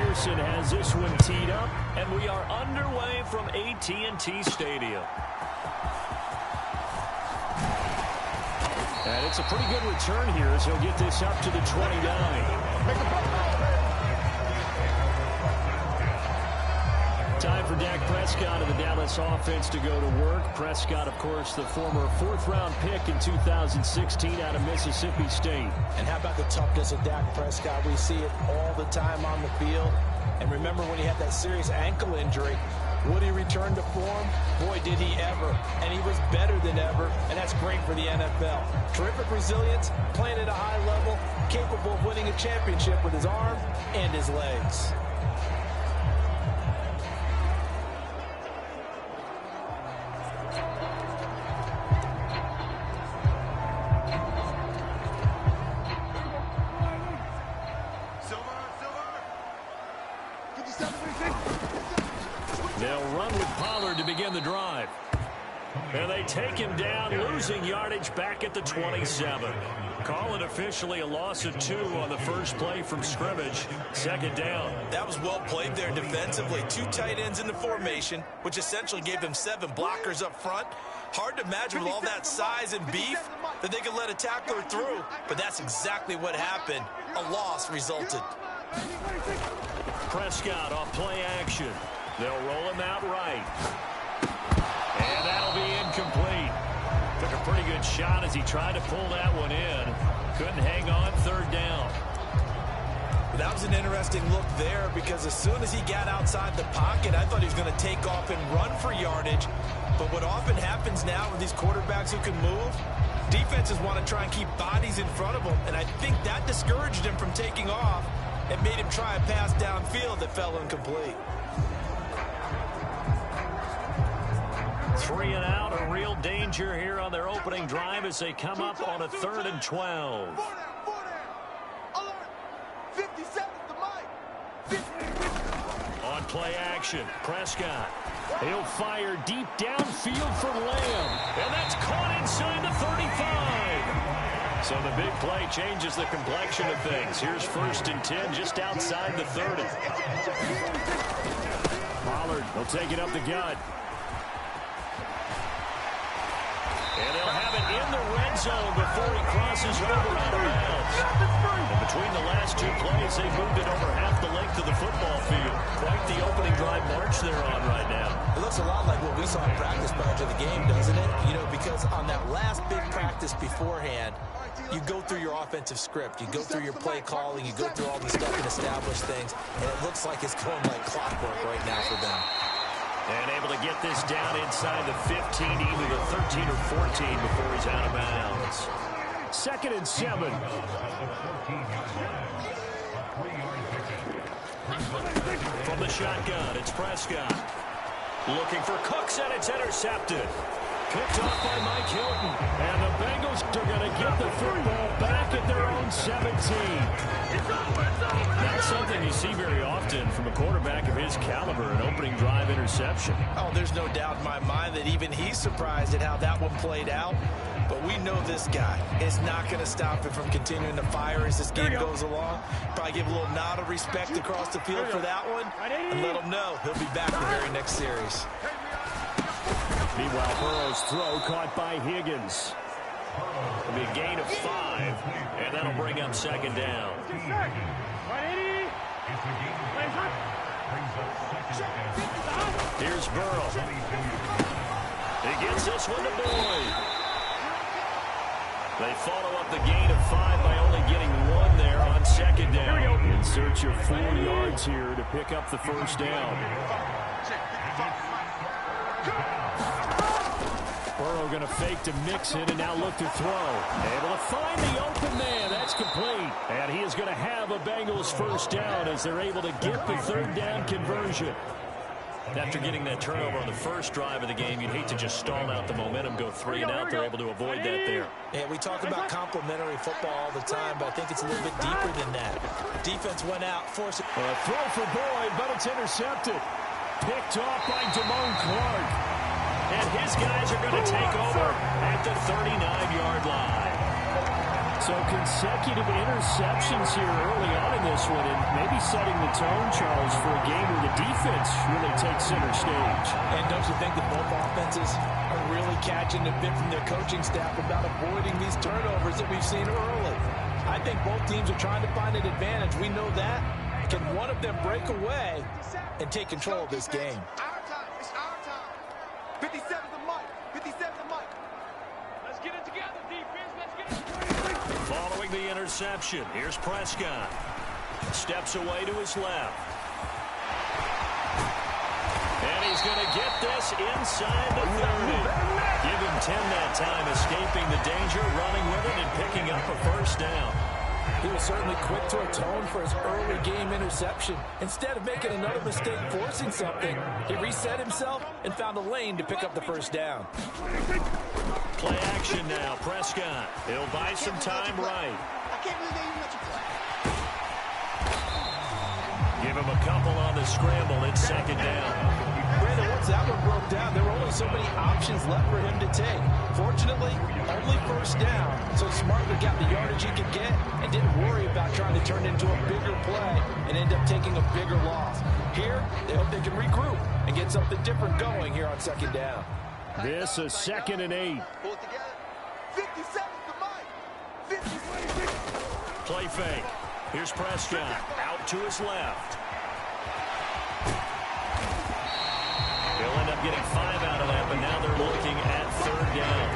Has this one teed up, and we are underway from AT&T Stadium. And it's a pretty good return here as he'll get this up to the 29. Time for Dak Prescott of the Dallas offense to go to work. Prescott, of course, the former fourth-round pick in 2016 out of Mississippi State. And how about the toughness of Dak Prescott? We see it all the time on the field. And remember when he had that serious ankle injury, would he return to form? Boy, did he ever. And he was better than ever, and that's great for the NFL. Terrific resilience, playing at a high level, capable of winning a championship with his arm and his legs. They'll run with Pollard to begin the drive. And they take him down, losing yardage back at the 27. Call it officially a loss of 2 on the first play from scrimmage. Second down. That was well played there defensively. 2 tight ends in the formation, which essentially gave them 7 blockers up front. Hard to imagine with all that size and beef that they could let a tackler through. But that's exactly what happened. A loss resulted. Prescott off play action. They'll roll him out right. And that'll be incomplete. Took a pretty good shot as he tried to pull that one in. Couldn't hang on. Third down. That was an interesting look there because as soon as he got outside the pocket, I thought he was going to take off and run for yardage. But what often happens now with these quarterbacks who can move, defenses want to try and keep bodies in front of them. And I think that discouraged him from taking off and made him try a pass downfield that fell incomplete. 3 and out, a real danger here on their opening drive as they come up on a 3rd and 12. On play action, Prescott. He'll fire deep downfield for Lamb. And that's caught inside the 35. So the big play changes the complexion of things. Here's 1st and 10 just outside the 30. Pollard will take it up the gut. And they'll have it in the red zone before he crosses over out of bounds. And between the last 2 plays, they moved it over half the length of the football field. Quite the opening drive march they're on right now. It looks a lot like what we saw in practice prior to the game, doesn't it? You know, because on that last big practice beforehand, you go through your offensive script. You go through your play calling. You go through all the stuff and establish things. And it looks like it's going like clockwork right now for them. And able to get this down inside the 15, either the 13 or 14 before he's out of bounds. 2nd and 7. From the shotgun, it's Prescott. Looking for Cooks, and it's intercepted. Picked off by Mike Hilton. And the Bengals are going to get the football back at their own 17. That's something you see very often from a quarterback of his caliber, an opening drive interception. Oh, there's no doubt in my mind that even he's surprised at how that one played out. But we know this guy is not going to stop him from continuing to fire as this game goes along. Probably give a little nod of respect across the field for that one and let him know he'll be back the very next series. Meanwhile, Burrow's throw caught by Higgins. It'll be a gain of 5, and that'll bring up 2nd down. Here's Burrow. He gets this one to Boyd. They follow up the gain of 5 by only getting 1 there on 2nd down. In search of 4 yards here to pick up the 1st down. Burrow going to fake to Mixon and now look to throw. Able to find the open man. That's complete. And he is going to have a Bengals 1st down as they're able to get the 3rd down conversion. After getting that turnover on the first drive of the game, you'd hate to just stall out the momentum, go 3 and out. They're able to avoid that there. Yeah, we talk about complementary football all the time, but I think it's a little bit deeper than that. Defense went out, forced it. A throw for Boyd, but it's intercepted. Picked off by Damone Clark. And his guys are going to take over at the 39-yard line. So consecutive interceptions here early on in this one, and maybe setting the tone, Charles, for a game where the defense really takes center stage. And don't you think that both offenses are really catching a bit from their coaching staff about avoiding these turnovers that we've seen early? I think both teams are trying to find an advantage. We know that. Can one of them break away and take control of this game? It's our time. 57 the mic. 57 the mic. Let's get it together, defense. Let's get it together. Following the interception, here's Prescott. Steps away to his left. And he's going to get this inside the 30. Give him 10 that time, escaping the danger, running with it, and picking up a first down. He was certainly quick to atone for his early game interception. Instead of making another mistake forcing something, he reset himself and found a lane to pick up the first down. Play action now, Prescott. He'll buy some time right. I can't believe they even let you play. Give him a couple on the scramble. It's second down. Brandon, once that one broke down, there were only so many options left for him to take. Fortunately, only first down, so Smartly got the yardage he could get and didn't worry about trying to turn it into a bigger play and end up taking a bigger loss. Here, they hope they can regroup and get something different going here on second down. This is 2nd and 8. Pull it together. 57 the mic. 50. Play fake. Here's Prescott out to his left. They'll end up getting 5 out of that, but now they're looking at third down.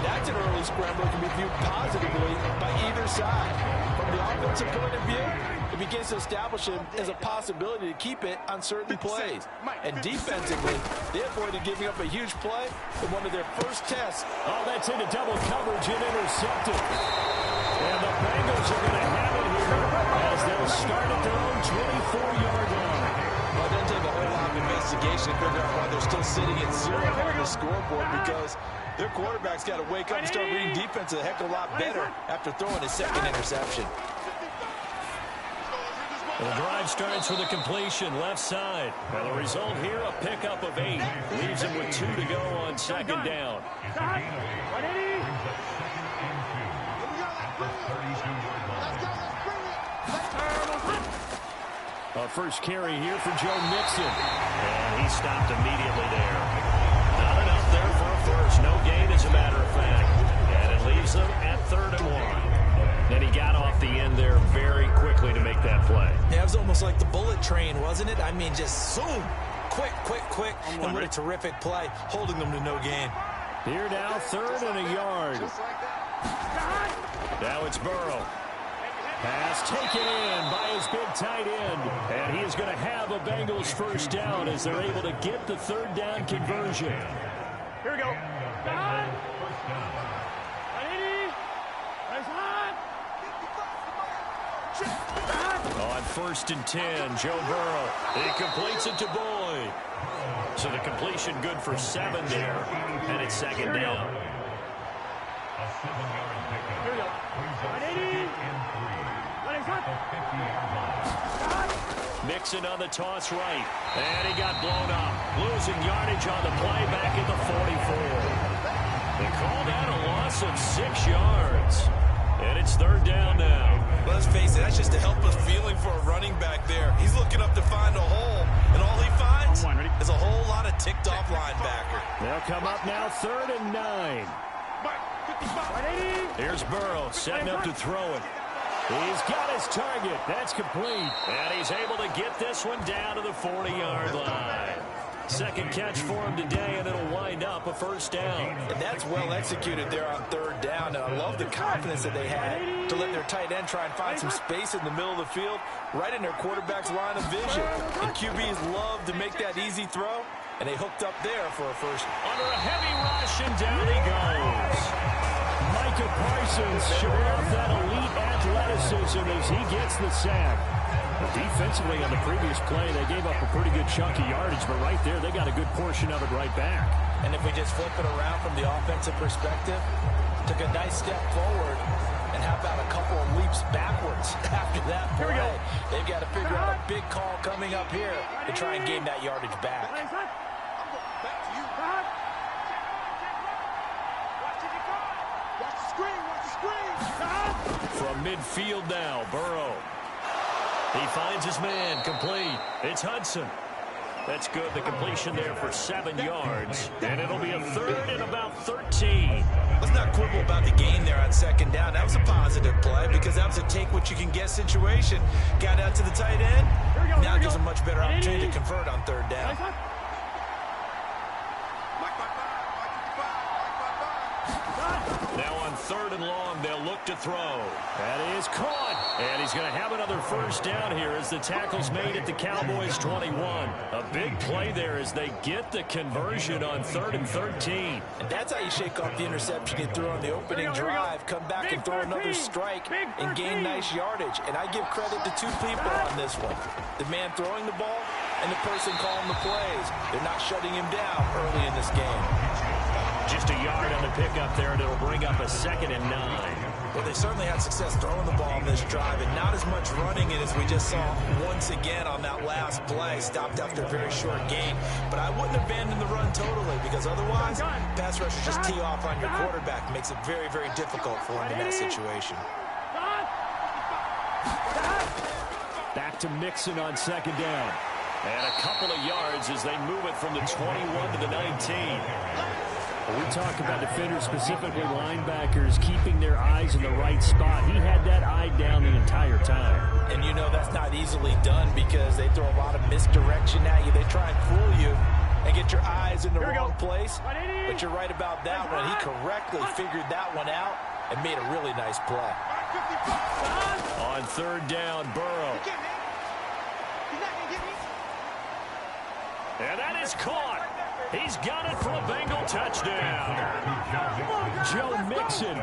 That's an early scramble that can be viewed positively by either side. From the offensive point of view, it begins to establish him as a possibility to keep it on certain plays. And defensively, they avoided giving up a huge play in one of their first tests. Oh, that's into double coverage and intercepted. And the Bengals are going to have it here as they'll start at their own 24-yard line. Well, it doesn't take a whole lot of investigation to figure out why they're still sitting at 0 on the scoreboard, because their quarterback's got to wake up and start reading defense a heck of a lot better after throwing his second interception. The drive starts with a completion left side. And the result here, a pickup of 8. Leaves him with 2 to go on second down. A first carry here for Joe Mixon. And he stopped immediately there. Not enough there for a first. No gain, as a matter of fact. And it leaves them at 3rd and 1. And he got off the end there very quickly to make that play. Yeah, it was almost like the bullet train, wasn't it? I mean, just zoom. Quick. And what a terrific play, holding them to no gain. Here now, 3rd and a yard. Now it's Burrow. Pass taken in by his big tight end. And he is going to have a Bengals first down as they're able to get the 3rd down conversion. Here we go. On 1st and 10, Joe Burrow. He completes it to Boyd. So the completion good for 7 there. And it's second down. Here we go. Mixon on the toss right. And he got blown up. Losing yardage on the play back at the 44. They called out a loss of 6 yards. And it's 3rd down now. Let's face it, that's just a helpless feeling for a running back there. He's looking up to find a hole, and all he finds is a whole lot of ticked-off linebacker. They'll come up now 3rd and 9. Here's Burrow setting up to throw it. He's got his target. That's complete. And he's able to get this one down to the 40-yard line. Second catch for him today, and it'll wind up a first down. And that's well executed there on 3rd down. And I love the confidence that they had to let their tight end try and find some space in the middle of the field, right in their quarterback's line of vision. And QBs love to make that easy throw, and they hooked up there for a first. Under a heavy rush, and down he goes. Micah Parsons showing off that elite athleticism as he gets the sack. Defensively on the previous play, they gave up a pretty good chunk of yardage, but right there, they got a good portion of it right back. And if we just flip it around from the offensive perspective, took a nice step forward, and how about a couple of leaps backwards after that play? Here we go. They've got to figure out a big call coming up here to try and gain that yardage back. Back to you. Watch the screen. From midfield now, Burrow. He finds his man, complete. It's Hudson. That's good. The completion there for 7 yards. And it'll be a third and about 13. Let's not quibble about the gain there on second down. That was a positive play because that was a take-what-you-can-get situation. Got out to the tight end. Now gives a much better opportunity to convert on third down. Now on third and long, they'll look to throw. That is caught. And he's going to have another first down here as the tackle's made at the Cowboys 21. A big play there as they get the conversion on 3rd and 13. And that's how you shake off the interception you threw on the opening drive. Come back and throw another strike and gain nice yardage. And I give credit to 2 people on this one. The man throwing the ball and the person calling the plays. They're not shutting him down early in this game. Just a yard on the pickup there, and it'll bring up a 2nd and 9. Well, they certainly had success throwing the ball on this drive, and not as much running it as we just saw once again on that last play. Stopped after a very short gain. But I wouldn't abandon the run totally, because otherwise, pass rushers just tee off on your quarterback. Makes it very, very difficult for him in that situation. Back to Mixon on 2nd down. And a couple of yards as they move it from the 21 to the 19. We talk about defenders, specifically linebackers, keeping their eyes in the right spot. He had that eye down the entire time. And you know that's not easily done because they throw a lot of misdirection at you. They try and fool you and get your eyes in the wrong place. But you're right about that one. He correctly figured that one out and made a really nice play. On 3rd down, Burrow. And that is caught. He's got it for a Bengal touchdown. Joe Mixon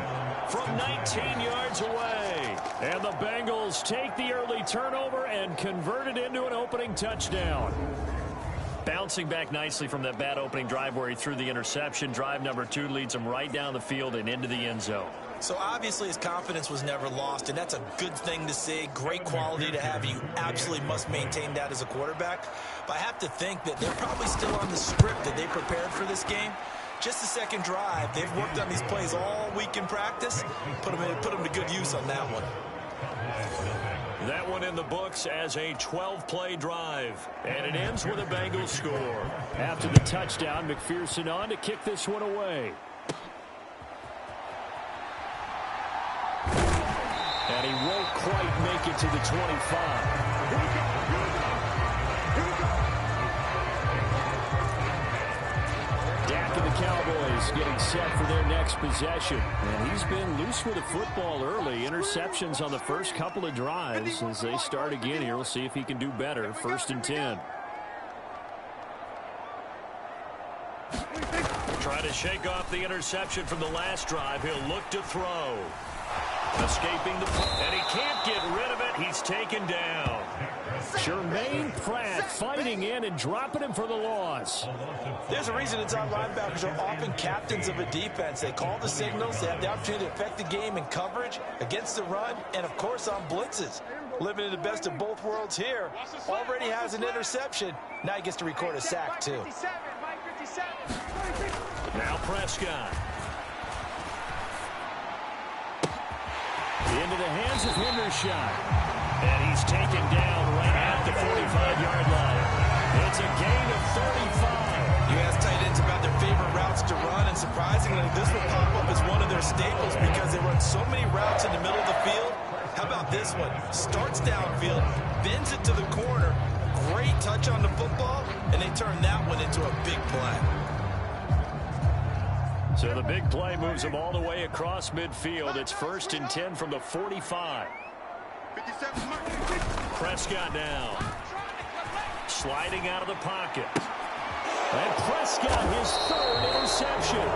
from 19 yards away. And the Bengals take the early turnover and convert it into an opening touchdown. Bouncing back nicely from that bad opening drive where he threw the interception. Drive number 2 leads him right down the field and into the end zone. So obviously his confidence was never lost, and that's a good thing to see. Great quality to have. You absolutely must maintain that as a quarterback. But I have to think that they're probably still on the script that they prepared for this game. Just the second drive. They've worked on these plays all week in practice. Put them to good use on that one. That one in the books as a 12-play drive. And it ends with a Bengals score. After the touchdown, McPherson on to kick this one away. And he won't quite make it to the 25. Dak and the Cowboys getting set for their next possession. And he's been loose with the football early. Interceptions on the first couple of drives. As they start again here, we'll see if he can do better. 1st and 10. Try to shake off the interception from the last drive. He'll look to throw. Escaping the play, and he can't get rid of it. He's taken down. Jermaine Pratt fighting in and dropping him for the loss. There's a reason inside linebackers are often captains of a defense. They call the signals. They have the opportunity to affect the game in coverage, against the run, and, of course, on blitzes. Living in the best of both worlds here. Already has an interception. Now he gets to record a sack, too. Now Prescott. Into the hands of Hendershot. And he's taken down right at the 45-yard line. It's a gain of 35. You ask tight ends about their favorite routes to run, and surprisingly, this will pop up as one of their staples because they run so many routes in the middle of the field. How about this one? Starts downfield, bends it to the corner. Great touch on the football, and they turn that one into a big play. So the big play moves him all the way across midfield. It's 1st and 10 from the 45. Prescott now. Sliding out of the pocket. And Prescott, his 3rd interception.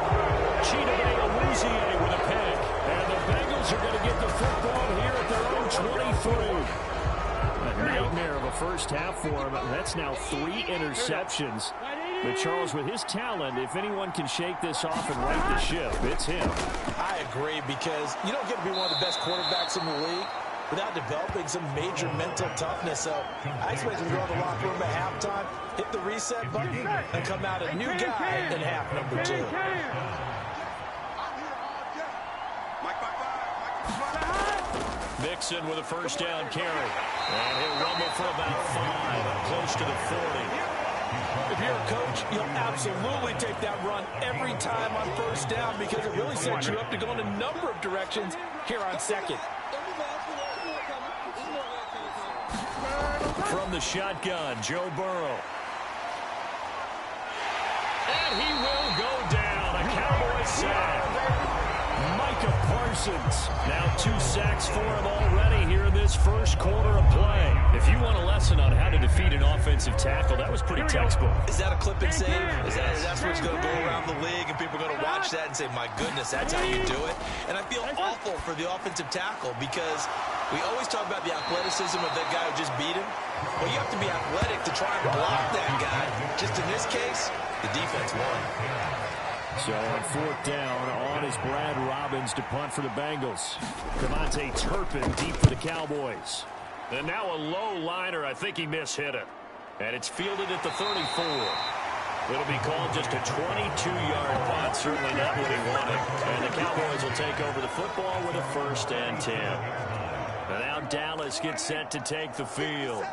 Chidobe Awuzie with a pick. And the Bengals are going to get the football here at their own 23. A nightmare of a first half for him. That's now 3 interceptions. But Charles, with his talent, if anyone can shake this off and right the ship, it's him. I agree, because you don't get to be one of the best quarterbacks in the league without developing some major mental toughness. So I expect him to go to the locker room at halftime, hit the reset button, and come out a new guy in half number 2. Mixon with a first down carry. And he'll rumble for about 5, close to the 40. If you're a coach, you'll absolutely take that run every time on first down because it really sets you up to go in a number of directions here on second. From the shotgun, Joe Burrow. And he will go down. A Cowboys sack. Micah Parsons. Now 2 sacks for him already here in this first quarter of play. If you want a lesson on how to defeat an offensive tackle, that was pretty textbook. Is that a clip and save? That's what's going to go around the league, and people are going to watch that and say, my goodness, that's how you do it? And I feel awful for the offensive tackle because we always talk about the athleticism of that guy who just beat him. Well, you have to be athletic to try and block that guy. Just in this case, the defense won. So on 4th down, on is Brad Robbins to punt for the Bengals. Devontae Turpin deep for the Cowboys. And now a low liner. I think he mishit it. And it's fielded at the 34. It'll be called just a 22-yard punt. Certainly not what he wanted. And the Cowboys will take over the football with a 1st and 10. And now Dallas gets set to take the field.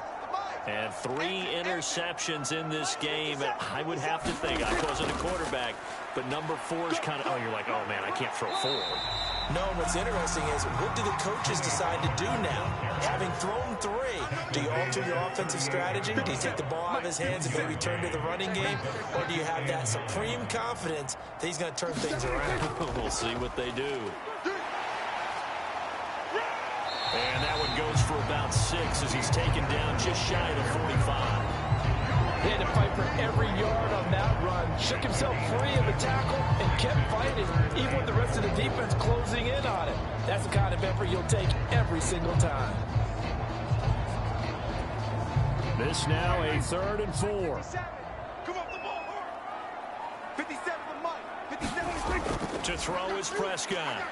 And 3 interceptions in this game. I would have to think, I wasn't a quarterback, but number 4 is kind of, you're like, oh, man, I can't throw 4. No, what's interesting is, what do the coaches decide to do now? Having thrown 3, do you alter your offensive strategy? Do you take the ball out of his hands and maybe turn to the running game? Or do you have that supreme confidence that he's going to turn things around? We'll see what they do. And that one goes for about 6 as he's taken down just shy of the 45. He had to fight for every yard on that run. Shook himself free of the tackle and kept fighting, even with the rest of the defense closing in on him. That's the kind of effort you'll take every single time. This now a 3rd and 4. Come up the ball. 57 the mic. 57 To throw is Prescott.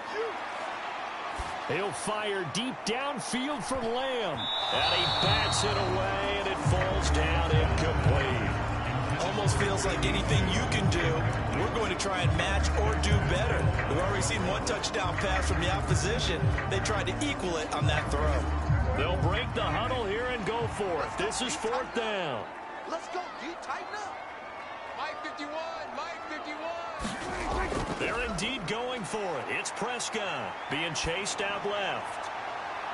He'll fire deep downfield for Lamb. And he bats it away, and it falls down incomplete. Almost feels like anything you can do, we're going to try and match or do better. We've already seen 1 touchdown pass from the opposition. They tried to equal it on that throw. They'll break the huddle here and go for it. This is 4th down. Let's go, D. Tighten up. Mike 51. Mike 51. They're indeed going for it. It's Prescott being chased out left.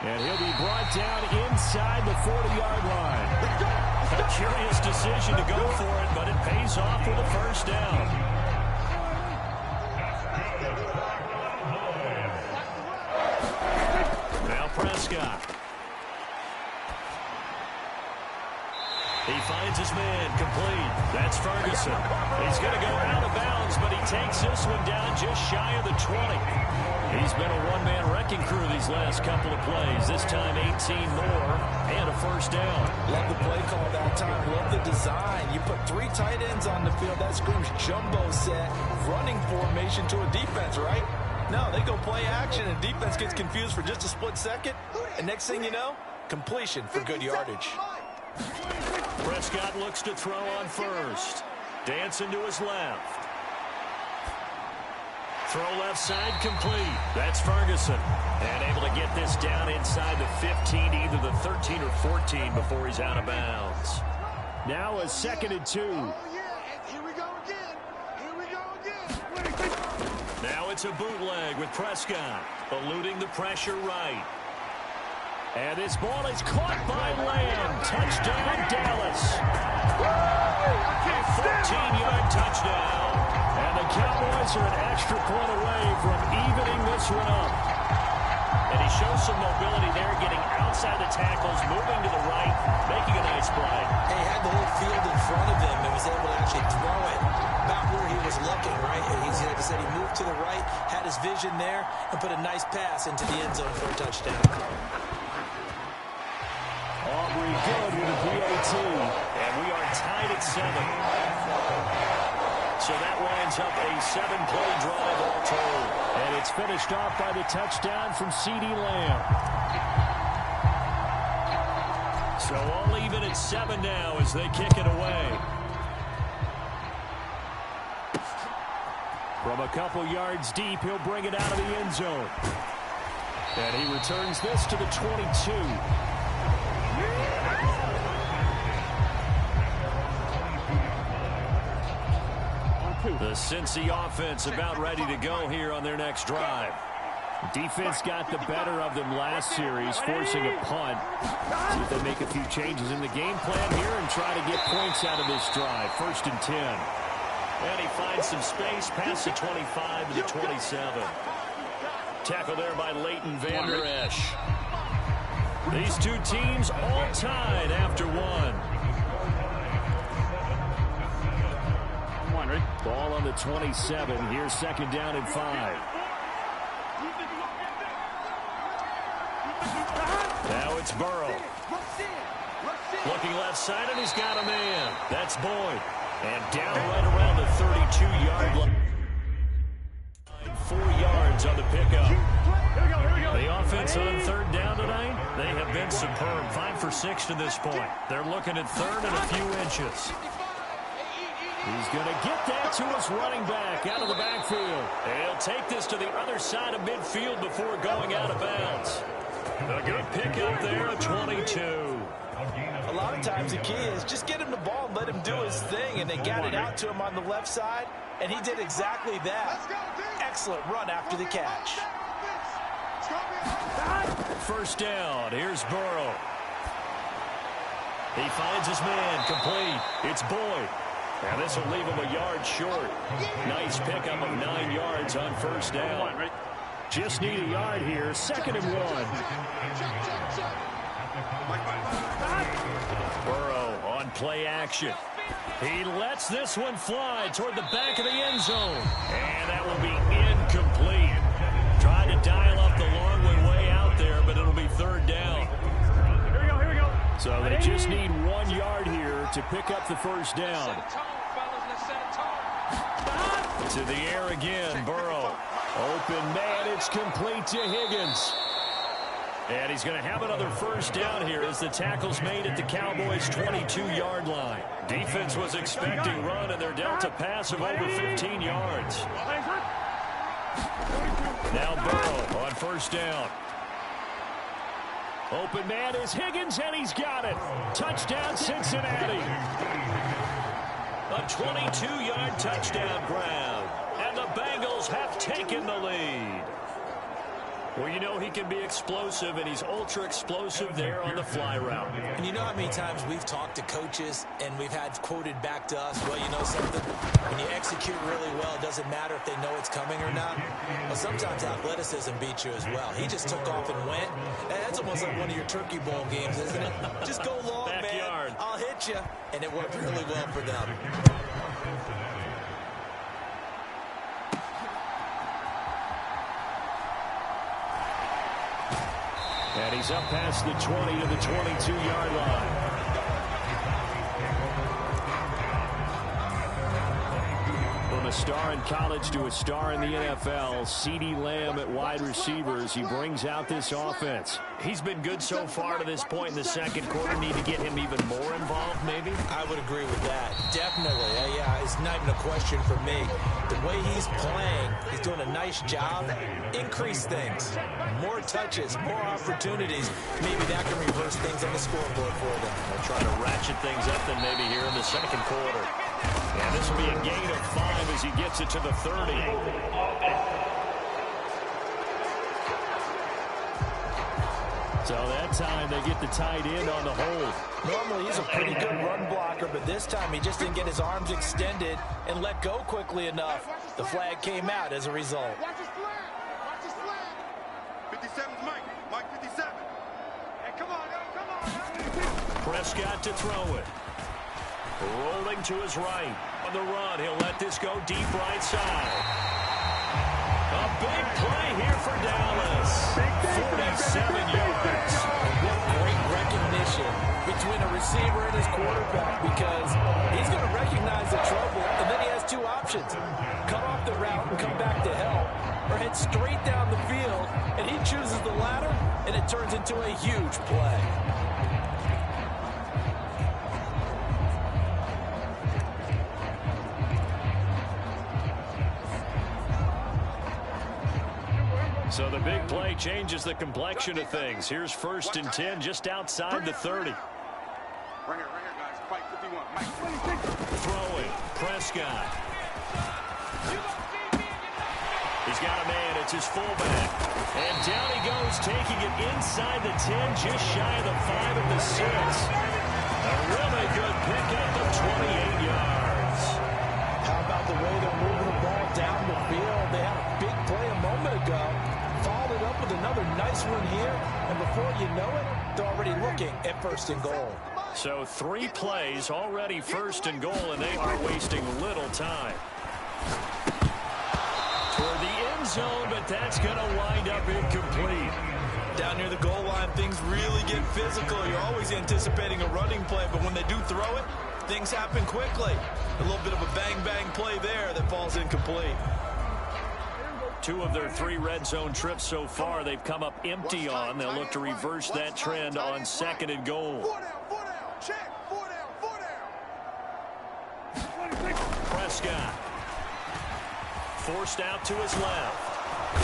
And he'll be brought down inside the 40-yard line. A curious decision to go for it, but it pays off with a 1st down. Now Prescott. He finds his man complete. That's Ferguson. He's going to go out of bounds, but he takes this one down just shy of the 20. He's been a one-man wrecking crew these last couple of plays. This time 18 more and a 1st down. Love the play call that time. Love the design. You put 3 tight ends on the field. That screams jumbo set, running formation to a defense, right? No, they go play action, and defense gets confused for just a split second. And next thing you know, completion for good yardage. Prescott looks to throw on 1st. Dancing to his left. Throw left side complete. That's Ferguson. And able to get this down inside the 15, either the 13 or 14 before he's out of bounds. Now a 2nd and 2. Oh, yeah. Here we go again. Here we go again. Now it's a bootleg with Prescott. Eluding the pressure right. And this ball is caught by Lamb. Touchdown, Dallas. A 14-yard touchdown. And the Cowboys are an extra point away from evening this one up. And he shows some mobility there, getting outside the tackles, moving to the right, making a nice play. He had the whole field in front of him and was able to actually throw it about where he was looking, right? And he's, like I said, he moved to the right, had his vision there, and put a nice pass into the end zone for a touchdown. Aubrey good with a PAT. And we are tied at 7. So that winds up a 7-play drive all told. And it's finished off by the touchdown from CeeDee Lamb. So all even at 7 now as they kick it away. From a couple yards deep, he'll bring it out of the end zone. And he returns this to the 22. The Cincy offense about ready to go here on their next drive. Defense got the better of them last series, forcing a punt. See if they make a few changes in the game plan here and try to get points out of this drive. 1st and 10. And he finds some space past the 25 to the 27. Tackle there by Leighton Vander Esch. These two teams all tied after one. Ball on the 27. Here's 2nd down and 5. Now it's Burrow. Looking left side, and he's got a man. That's Boyd. And down right around the 32-yard line. 4 yards on the pickup. The offense on 3rd down tonight, they have been superb. 5 for 6 to this point. They're looking at 3rd and a few inches. He's going to get that to his running back out of the backfield. He'll take this to the other side of midfield before going out of bounds. A good pickup there at 22. A lot of times the key is just get him the ball and let him do his thing, and they got it out to him on the left side, and he did exactly that. Excellent run after the catch. 1st down. Here's Burrow. He finds his man. Complete. It's Boyd. Now this will leave him a yard short. Nice pickup of 9 yards on 1st down. Just need a yard here. 2nd and 1. Burrow on play action. He lets this one fly toward the back of the end zone. And that will be incomplete. Tried to dial up the long one way out there, but it'll be 3rd down. Here we go. So they just need 1 yard here to pick up the 1st down. To the air again, Burrow. Open man, it's complete to Higgins. And he's going to have another 1st down here as the tackle's made at the Cowboys' 22-yard line. Defense was expecting run, and they're dealt a pass of over 15 yards. Now Burrow on 1st down. Open man is Higgins, and he's got it. Touchdown, Cincinnati. A 22-yard touchdown grab. And the Bengals have taken the lead. Well, you know he can be explosive, and he's ultra-explosive there on the fly route. And you know how many times we've talked to coaches, and we've had quoted back to us, well, you know something? When you execute really well, it doesn't matter if they know it's coming or not. Well, sometimes athleticism beats you as well. He just took off and went. And that's almost like one of your Turkey Bowl games, isn't it? Just go long, Backyard. man. I'll hit you. And it worked really well for them. And he's up past the 20 to the 22-yard line. From a star in college to a star in the NFL, CeeDee Lamb at wide receivers, he brings out this offense. He's been good so far to this point in the 2nd quarter. Need to get him even more involved, maybe? I would agree with that. Definitely. Yeah, it's not even a question for me. The way he's playing, he's doing a nice job. Increase things. More touches, more opportunities. Maybe that can reverse things on the scoreboard for them. They'll try to ratchet things up then maybe here in the 2nd quarter. And this will be a gain of 5 as he gets it to the 30. So that time they get the tight end on the hold. Normally he's a pretty good run blocker, but this time he just didn't get his arms extended and let go quickly enough. The flag came out as a result. Watch his flag. Watch his flag. 57's Mike. Mike 57. Hey, come on, come on. Prescott to throw it. Rolling to his right. On the run, he'll let this go deep right side. A big play here for Dallas. 47 yards. What great recognition between a receiver and his quarterback, because he's going to recognize the trouble, and then he has 2 options. Cut off the route and come back to help, or head straight down the field, and he chooses the latter, and it turns into a huge play. So the big play changes the complexion of things. Here's 1st and 10 just outside the 30. Right here, guys. Fight 51. Mike. Throwing. Prescott. He's got a man. It's his fullback. And down he goes, taking it inside the 10, just shy of the 5 at the 6. A really good pickup of 28 yards. How about the way they're moving the ball down the field? They had a big play a moment ago. Followed it up with another nice one here. And before you know it, they're already looking at 1st and goal. So 3 plays, already 1st and goal, and they are wasting little time. Toward the end zone, but that's going to wind up incomplete. Down near the goal line, things really get physical. You're always anticipating a running play, but when they do throw it, things happen quickly. A little bit of a bang-bang play there that falls incomplete. 2 of their 3 red zone trips so far, they've come up empty on. They'll look to reverse that trend on 2nd and goal. 4 down, check, 4 down. Prescott. Forced out to his left.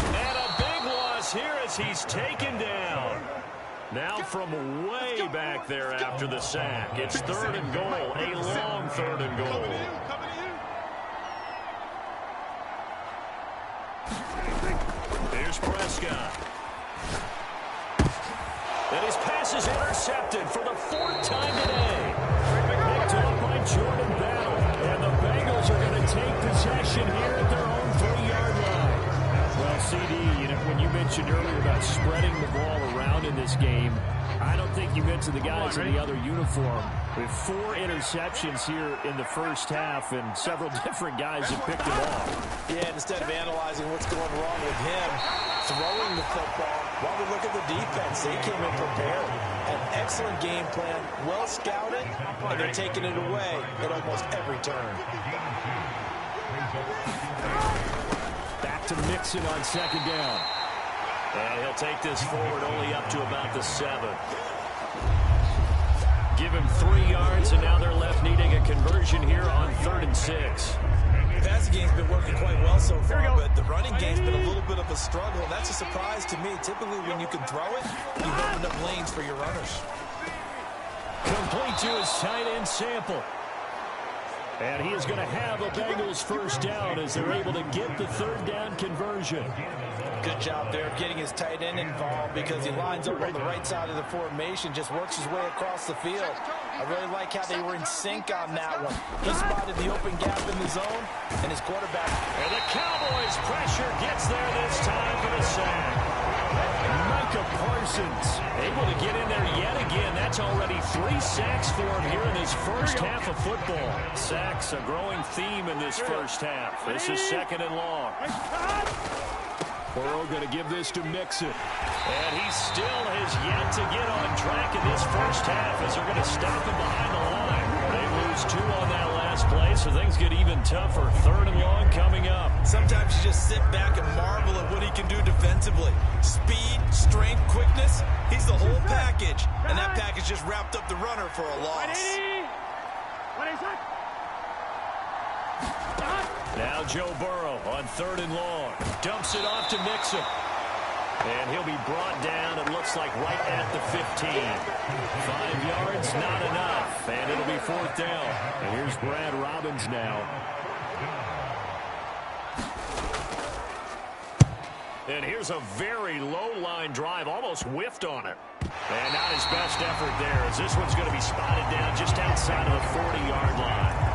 And a big loss here as he's taken down. Now from way back there after the sack. It's 3rd and goal, a long 3rd and goal. Here's Prescott. And his pass is intercepted for the 4th time today. Picked off by Jordan Battle. And the Bengals are going to take possession here at their own 3-yard line. Well, CD, you know, when you mentioned earlier about spreading the ball around in this game, I don't think you mentioned the guys in the other uniform. With 4 interceptions here in the first half, and several different guys have picked them off. Yeah, instead of analyzing what's going wrong with him, throwing the football, while we look at the defense, they came in prepared. An excellent game plan, well scouted, and they're taking it away at almost every turn. Back to Mixon on 2nd down. And he'll take this forward only up to about the 7. Give him 3 yards, and now they're left needing a conversion here on 3rd and 6. The passing game's been working quite well so far, but the running game's been a little bit of a struggle, and that's a surprise to me. Typically, when you can throw it, you open up lanes for your runners. Complete to his tight end Sample. And he is going to have a Bengals 1st down as they're able to get the 3rd down conversion. Good job there getting his tight end involved because he lines up on the right side of the formation, just works his way across the field. I really like how they were in sync on that one. He spotted the open gap in the zone, and his quarterback. And the Cowboys pressure gets there this time for the sack. Micah Parsons able to get in there yet again. That's already 3 sacks for him here in his first half of football. Sacks, a growing theme in this first half. This is 2nd and long. Burrow going to give this to Mixon. And he still has yet to get on track in this first half as they're going to stop him behind the line. They lose 2 on that last play, so things get even tougher. 3rd and long coming up. Sometimes you just sit back and marvel at what he can do defensively. Speed, strength, quickness, he's the whole package. And that package just wrapped up the runner for a loss. Now Joe Burrow on 3rd and long. Dumps it off to Mixon. And he'll be brought down, it looks like, right at the 15. 5 yards, not enough. And it'll be 4th down. And here's Brad Robbins now. And here's a very low-line drive, almost whiffed on it. And not his best effort there, as this one's going to be spotted down just outside of the 40-yard line.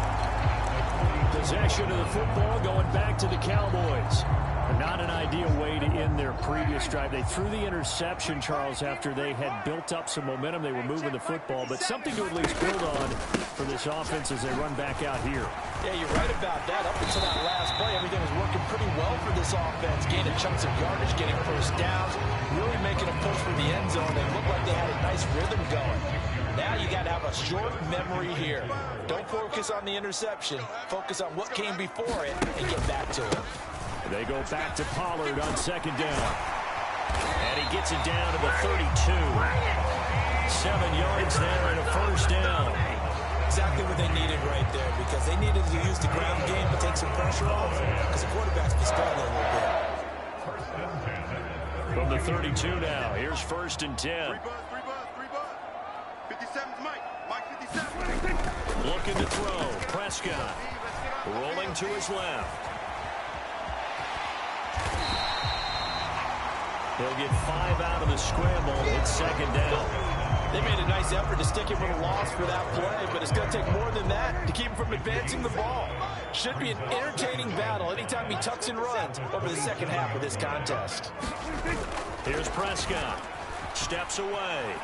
Possession of the football going back to the Cowboys. Not an ideal way to end their previous drive. They threw the interception, Charles, after they had built up some momentum. They were moving the football, but something to at least build on for this offense as they run back out here. Yeah, you're right about that. Up until that last play, everything was working pretty well for this offense. Gaining chunks of yardage, getting 1st downs, really making a push for the end zone. They looked like they had a nice rhythm going. Now you got to have a short memory here. Don't focus on the interception. Focus on what came before it and get back to it. They go back to Pollard on 2nd down. And he gets it down to the 32. 7 yards there and a 1st down. Exactly what they needed right there, because they needed to use the ground game to take some pressure off, because the quarterback's been struggling a little bit. From the 32 now, here's 1st and 10. 57's Mike. Mike 57. Looking to throw. Prescott rolling to his left. He'll get 5 out of the scramble. It's 2nd down. They made a nice effort to stick him with a loss for that play, but it's going to take more than that to keep him from advancing the ball. Should be an entertaining battle anytime he tucks and runs over the second half of this contest. Here's Prescott. Steps away.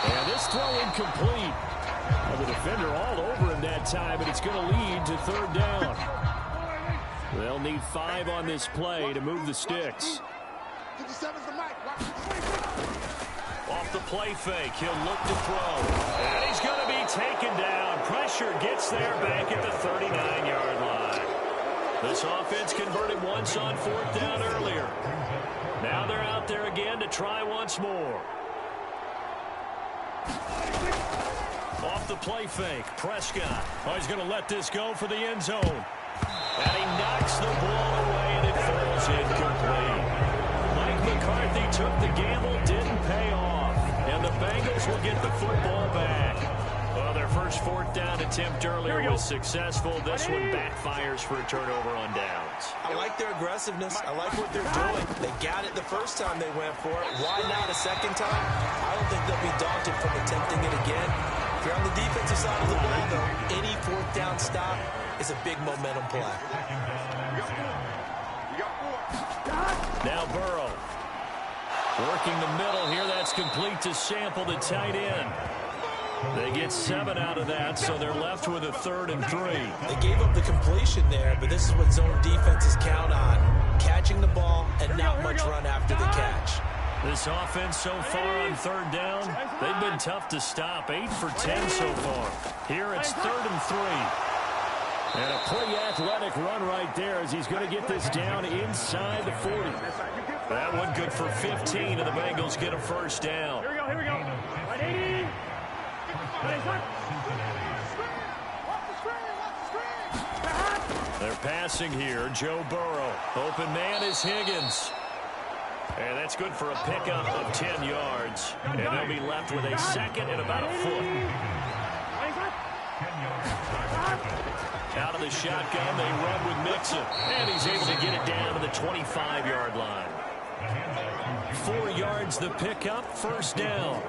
And this throw incomplete. Well, the defender all over him that time, and it's going to lead to 3rd down. They'll need 5 on this play to move the sticks. 57's the Mike. Off the play fake, he'll look to throw. And he's going to be taken down. Pressure gets there back at the 39-yard line. This offense converted once on 4th down earlier. Now they're out there again to try once more. Off the play fake, Prescott. Oh, he's going to let this go for the end zone. And he knocks the ball away, and it falls incomplete. Mike McCarthy took the gamble, didn't pay off. And the Bengals will get the football back. Well, their first 4th down attempt earlier was successful. This one backfires for a turnover on downs. I like their aggressiveness. I like what they're doing. They got it the first time they went for it. Why not a second time? I don't think they'll be daunted from attempting it again. If you're on the defensive side of the ball, though, any 4th down stop is a big momentum play. Now Burrow. Working the middle here. That's complete to Sample, the tight end. They get 7 out of that, so they're left with a 3rd and 3. They gave up the completion there, but this is what zone defenses count on. Catching the ball and not much run after the catch. This offense so far on 3rd down, they've been tough to stop. 8 for 10 so far. Here it's 3rd and 3. And a pretty athletic run right there as he's going to get this down inside the 40. That one good for 15, and the Bengals get a 1st down. Here we go. They're passing here. Joe Burrow. Open man is Higgins. And that's good for a pickup of 10 yards. And they'll be left with a 2nd and about a foot. Out of the shotgun, they run with Mixon. And he's able to get it down to the 25-yard line. 4 yards the pickup, 1st down.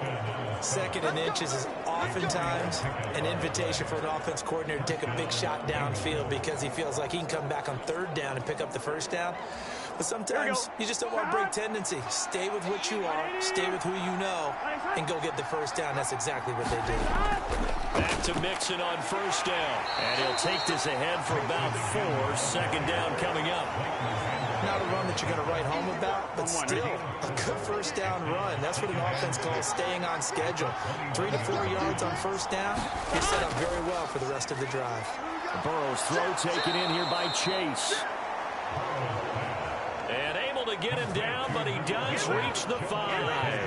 2nd and inches is oftentimes an invitation for an offense coordinator to take a big shot downfield because he feels like he can come back on 3rd down and pick up the 1st down. But sometimes you just don't want to break tendency. Stay with what you are, stay with who you know, and go get the 1st down. That's exactly what they did. Back to Mixon on 1st down. And he'll take this ahead for about 4. 2nd down coming up. Not a run that you're going to write home about, but still a good 1st down run. That's what an offense calls staying on schedule. 3 to 4 yards on 1st down. You're set up very well for the rest of the drive. Burrow's throw taken in here by Chase. And able to get him down, but he does reach the 5.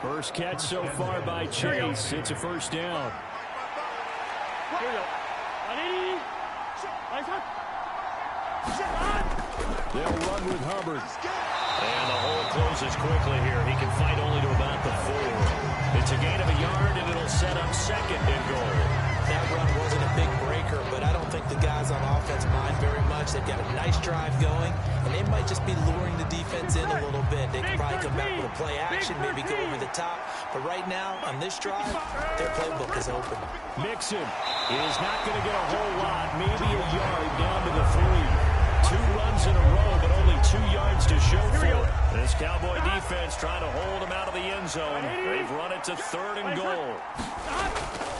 First catch so far by Chase. It's a 1st down. Here we go. They'll run with Hubbard. And the hole closes quickly here. He can fight only to about the 4. It's a gain of a yard, and it'll set up 2nd and goal. That run wasn't a big breaker, but I don't think the guys on offense mind very much. They've got a nice drive going, and they might just be luring the defense in a little bit. They can probably come back with a play action, maybe go over the top. But right now, on this drive, their playbook is open. Mixon is not going to get a whole lot, maybe a yard down to the 3. 2 runs in a row, but only 2 yards to show for it. This Cowboy defense trying to hold him out of the end zone. They've run it to 3rd and goal.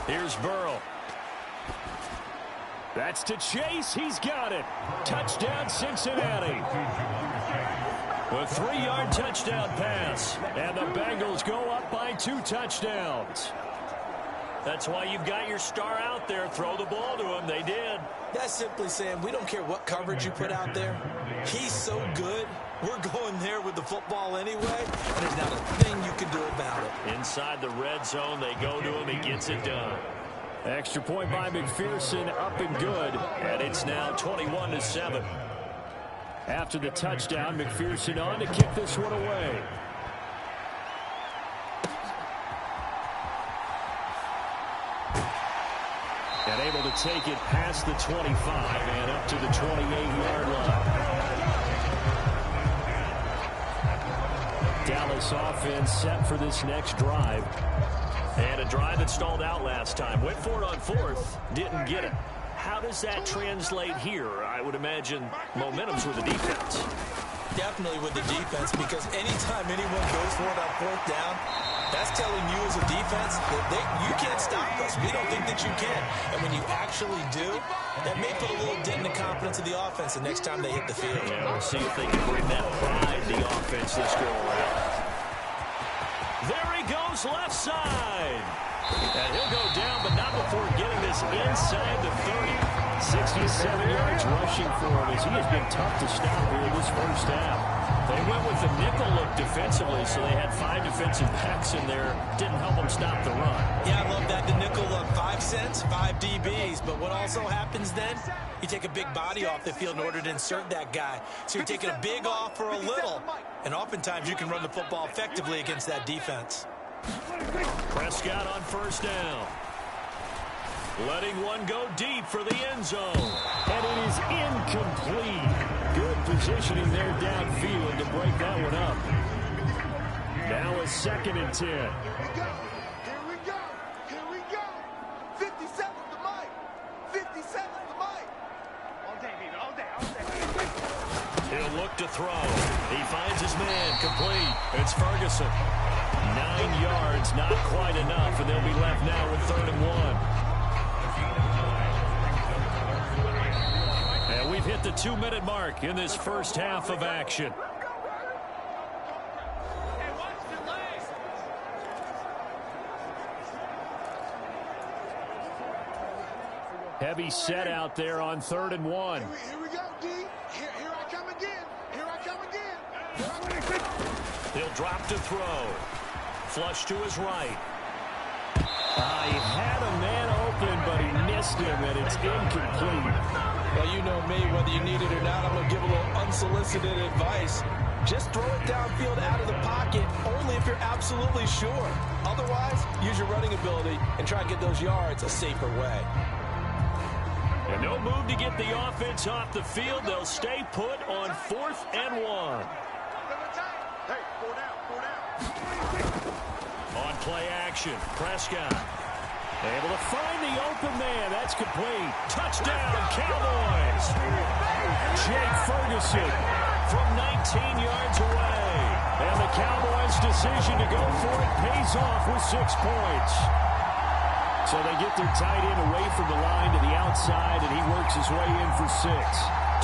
Here's Burrow. That's to Chase. He's got it. Touchdown, Cincinnati. A 3-yard touchdown pass. And the Bengals go up by 2 touchdowns. That's why you've got your star out there. Throw the ball to him. They did. That's simply saying we don't care what coverage you put out there. He's so good. We're going there with the football anyway, and there's not a thing you can do about it. Inside the red zone, they go to him. He gets it done. Extra point by McPherson, up and good. And it's now 21-7. After the touchdown, McPherson on to kick this one away. And able to take it past the 25 and up to the 28-yard line. Dallas offense set for this next drive. And a drive that stalled out last time. Went for it on fourth. Didn't get it. How does that translate here? I would imagine momentum's with the defense. Definitely with the defense, because anytime anyone goes for it on fourth down, that's telling you as a defense that you can't stop us. We don't think that you can. And when you actually do, that may put a little dent in the confidence of the offense the next time they hit the field. Yeah, we'll see if they can bring that pride to the offense this go around. There he goes left side. And he'll go down, but not before getting this inside the 30. 67 yards rushing for him as he has been tough to stop here in this first half. They went with the nickel look defensively, so they had 5 defensive backs in there. Didn't help them stop the run. Yeah, I love that. The nickel look, 5 cents, 5 DBs. But what also happens then, you take a big body off the field in order to insert that guy. So you're taking a big off for a little. And oftentimes you can run the football effectively against that defense. Prescott on first down. Letting one go deep for the end zone. And it is incomplete. Good positioning there downfield to break that one up. Now a 2nd and 10. Here we go. Here we go. 57 to Mike. 57 to Mike. All day, baby. All day. All day. He'll look to throw. He finds his man. Complete. It's Ferguson. 9 yards, not quite enough, and they'll be left now with 3rd and 1. And we've hit the 2-minute mark in this first half of action. Heavy set out there on 3rd and 1. Here we go, D. Here I come again. Here I come again. He'll drop to throw. Flush to his right. He had a man open, but he missed him, and it's incomplete. Well, you know me, whether you need it or not, I'm going to give a little unsolicited advice. Just throw it downfield out of the pocket, only if you're absolutely sure. Otherwise, use your running ability and try and get those yards a safer way. And no move to get the offense off the field. They'll stay put on 4th and 1. Hey, 4 down. On play action, Prescott. Able to find the open man. That's complete. Touchdown, Cowboys. Jake Ferguson from 19 yards away. And the Cowboys' decision to go for it pays off with 6 points. So they get their tight end away from the line to the outside, and he works his way in for 6.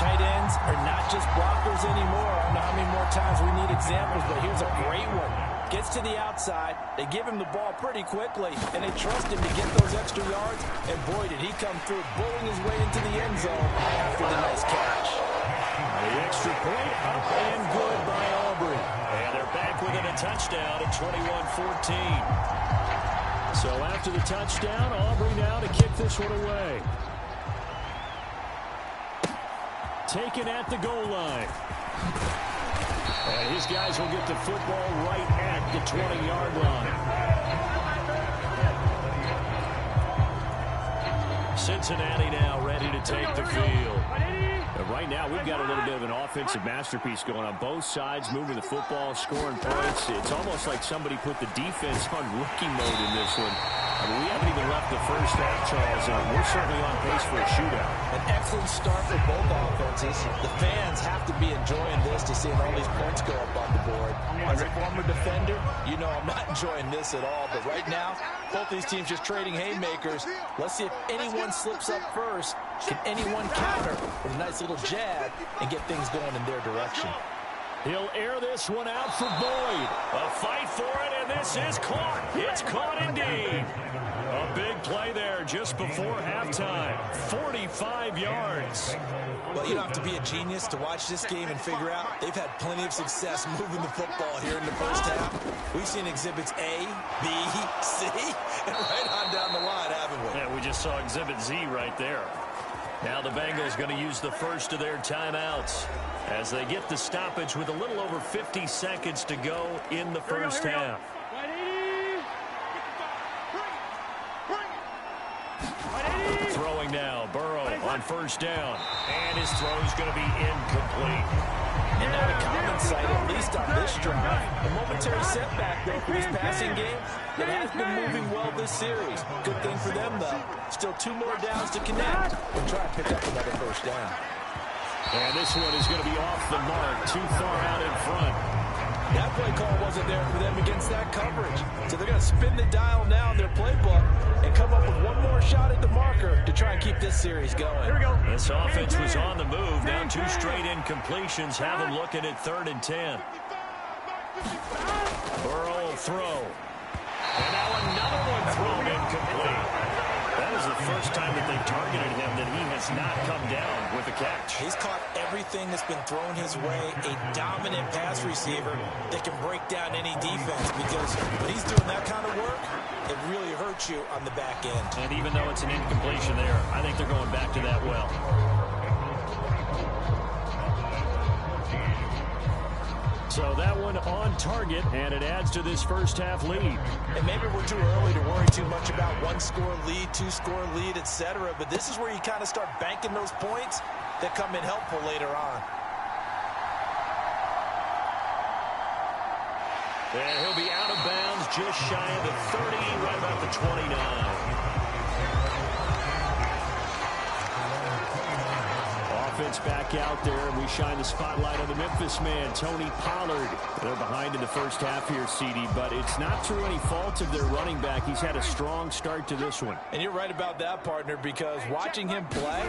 Tight ends are not just blockers anymore. I don't know how many more times we need examples, but here's a great one. Gets to the outside, they give him the ball pretty quickly, and they trust him to get those extra yards, and boy, did he come through, bullying his way into the end zone after the nice catch. The extra point up and good by Aubrey. And they're back within a touchdown at 21-14. So after the touchdown, Aubrey now to kick this one away. Taken at the goal line. And his guys will get the football right at the 20-yard line. Cincinnati now ready to take the field. And right now, we've got a little bit of an offensive masterpiece going on both sides, moving the football, scoring points. It's almost like somebody put the defense on rookie mode in this one. I mean, we haven't even left the first half, Charles, and we're certainly on pace for a shootout. An excellent start for both offenses. The fans have to be enjoying this to see all these points go up on the board. As a former defender, you know I'm not enjoying this at all. But right now, both these teams just trading haymakers. Let's see if anyone slips up first. Can anyone counter with a nice little jab and get things going in their direction? He'll air this one out for Boyd. A fight for it, and this is caught. It's caught indeed. A big play there just before halftime. 45 yards. Well, you don't have to be a genius to watch this game and figure out they've had plenty of success moving the football here in the first half. We've seen exhibits A, B, C, and right on down the line, haven't we? Yeah, we just saw exhibit Z right there. Now the Bengals going to use the first of their timeouts as they get the stoppage with a little over 50 seconds to go in the first half. Throwing now, Burrow on first down. And his throw is going to be incomplete. And not a common sight, at least on this drive. A momentary setback, though, for this passing game that has been moving well this series. Good thing for them, though. Still 2 more downs to connect. We'll try to pick up another first down. And this one is going to be off the mark, too far out in front. That play call wasn't there for them against that coverage. So they're going to spin the dial now in their playbook and come up with one more shot at the marker to try and keep this series going. Here we go. This offense was on the move. Now 2 straight incompletions have them looking at 3rd and 10. Burrow will throw. And now another one thrown incomplete. That is the first time that they've targeted him that he has not come down with a catch. He's caught everything that's been thrown his way. A dominant pass receiver that can break down any defense, because when he's doing that kind of work, it really hurts you on the back end. And even though it's an incompletion there, I think they're going back to that well. So that one on target, and it adds to this first half lead. And maybe we're too early to worry too much about 1-score lead, 2-score lead, etc. But this is where you kind of start banking those points that come in helpful later on. And he'll be out of bounds just shy of the 30, right about the 29. Offense back out there, and we shine the spotlight on the Memphis man, Tony Pollard. They're behind in the first half here, CD, but it's not through any fault of their running back. He's had a strong start to this one. And you're right about that, partner, because watching him play,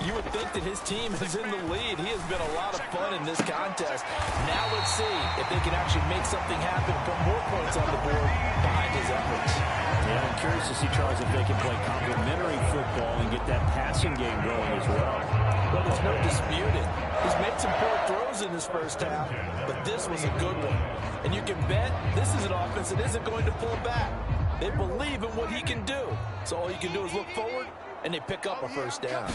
you would think that his team is in the lead. He has been a lot of fun in this contest. Now let's see if they can actually make something happen, put more points on the board behind his efforts. Yeah, I'm curious to see, Charles, if they can play complementary football and get that passing game going as well. Well, there's no disputing. He's made some poor throws in this first half, but this was a good one. And you can bet this is an offense that isn't going to pull back. They believe in what he can do. So all you can do is look forward, and they pick up a first down.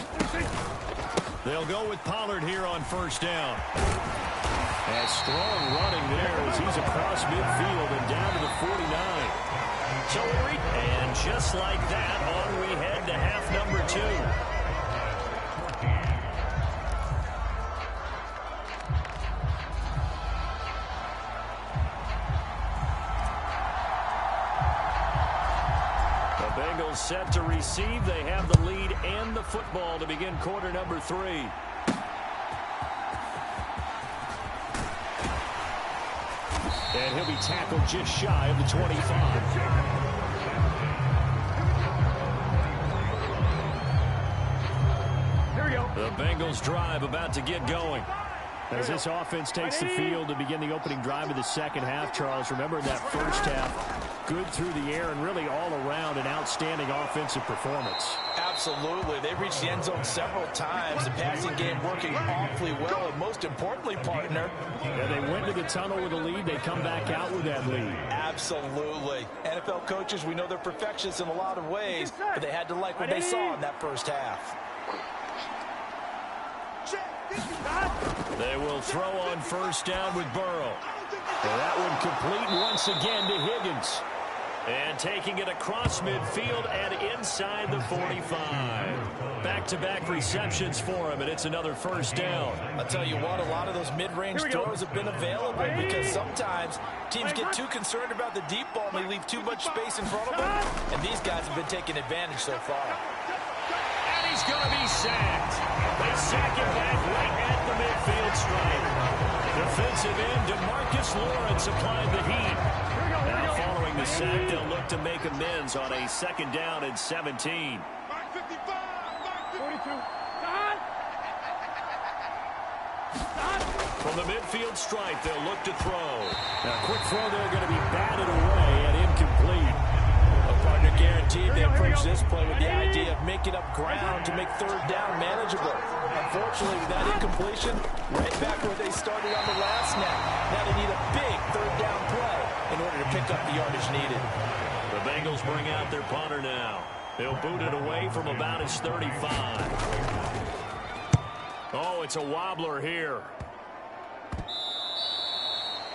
They'll go with Pollard here on first down. And strong running there as he's across midfield and down to the 49. And just like that, on we head to half number 2. The Bengals set to receive. They have the lead and the football to begin quarter number 3. And he'll be tackled just shy of the 25. The Bengals drive about to get going. As this offense takes the field to begin the opening drive of the second half, Charles, remember that first half, good through the air and really all around an outstanding offensive performance. Absolutely. They reached the end zone several times. The passing game working awfully well, and most importantly, partner, yeah, they went to the tunnel with a lead. They come back out with that lead. Absolutely. NFL coaches, we know they're perfectionists in a lot of ways, but they had to like what they saw in that first half. They will throw on first down with Burrow. And that one complete once again to Higgins. And taking it across midfield and inside the 45. Back-to-back receptions for him, and it's another first down. I'll tell you what, a lot of those mid-range throws have been available because sometimes teams get too concerned about the deep ball and they leave too much space in front of them. And these guys have been taking advantage so far. And he's going to be sacked. They sack him back right at the midfield stripe. Defensive end DeMarcus Lawrence applied the heat. Now following the sack, they'll look to make amends on a second down and 17. From the midfield stripe, they'll look to throw. Now, quick throw there, going to be batted away and incomplete. A partner guaranteed they approach this play with the idea of making up ground to make third down manageable. Unfortunately, with that incompletion, right back where they started on the last snap. Now they need a big third down play in order to pick up the yardage needed. The Bengals bring out their punter now. They'll boot it away from about his 35. Oh, it's a wobbler here.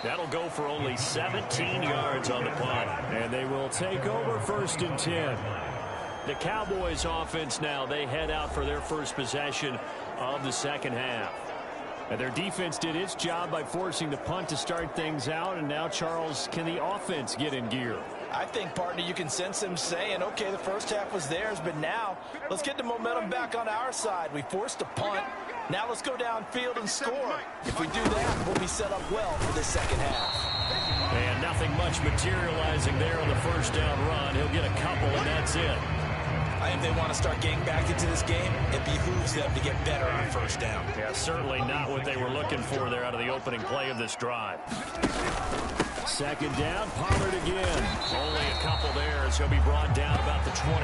That'll go for only 17 yards on the punt. And they will take over 1st and 10. The Cowboys offense now, they head out for their first possession of the second half. And their defense did its job by forcing the punt to start things out. And now, Charles, can the offense get in gear? I think, partner, you can sense them saying, okay, the first half was theirs, but now let's get the momentum back on our side. We forced a punt. Now let's go downfield and score. If we do that, we'll be set up well for the second half. And nothing much materializing there on the first down run. He'll get a couple, and that's it. I think they want to start getting back into this game. It behooves them to get better on first down. Yeah, certainly not what they were looking for there out of the opening play of this drive. Second down, Pollard again. Only a couple there as he'll be brought down about the 28.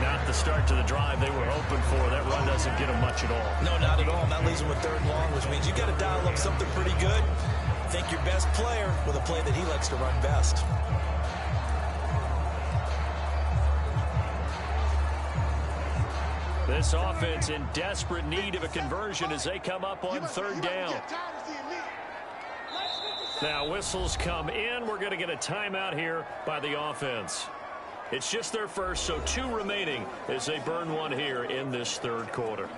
Not the start to the drive they were hoping for. That run doesn't get them much at all. No, not at all. And that leaves them with 3rd and long, which means you got to dial up something pretty good. Think your best player with a play that he likes to run best. This offense in desperate need of a conversion as they come up on 3rd down. Now whistles come in. We're going to get a timeout here by the offense. It's just their first, so 2 remaining as they burn one here in this 3rd quarter.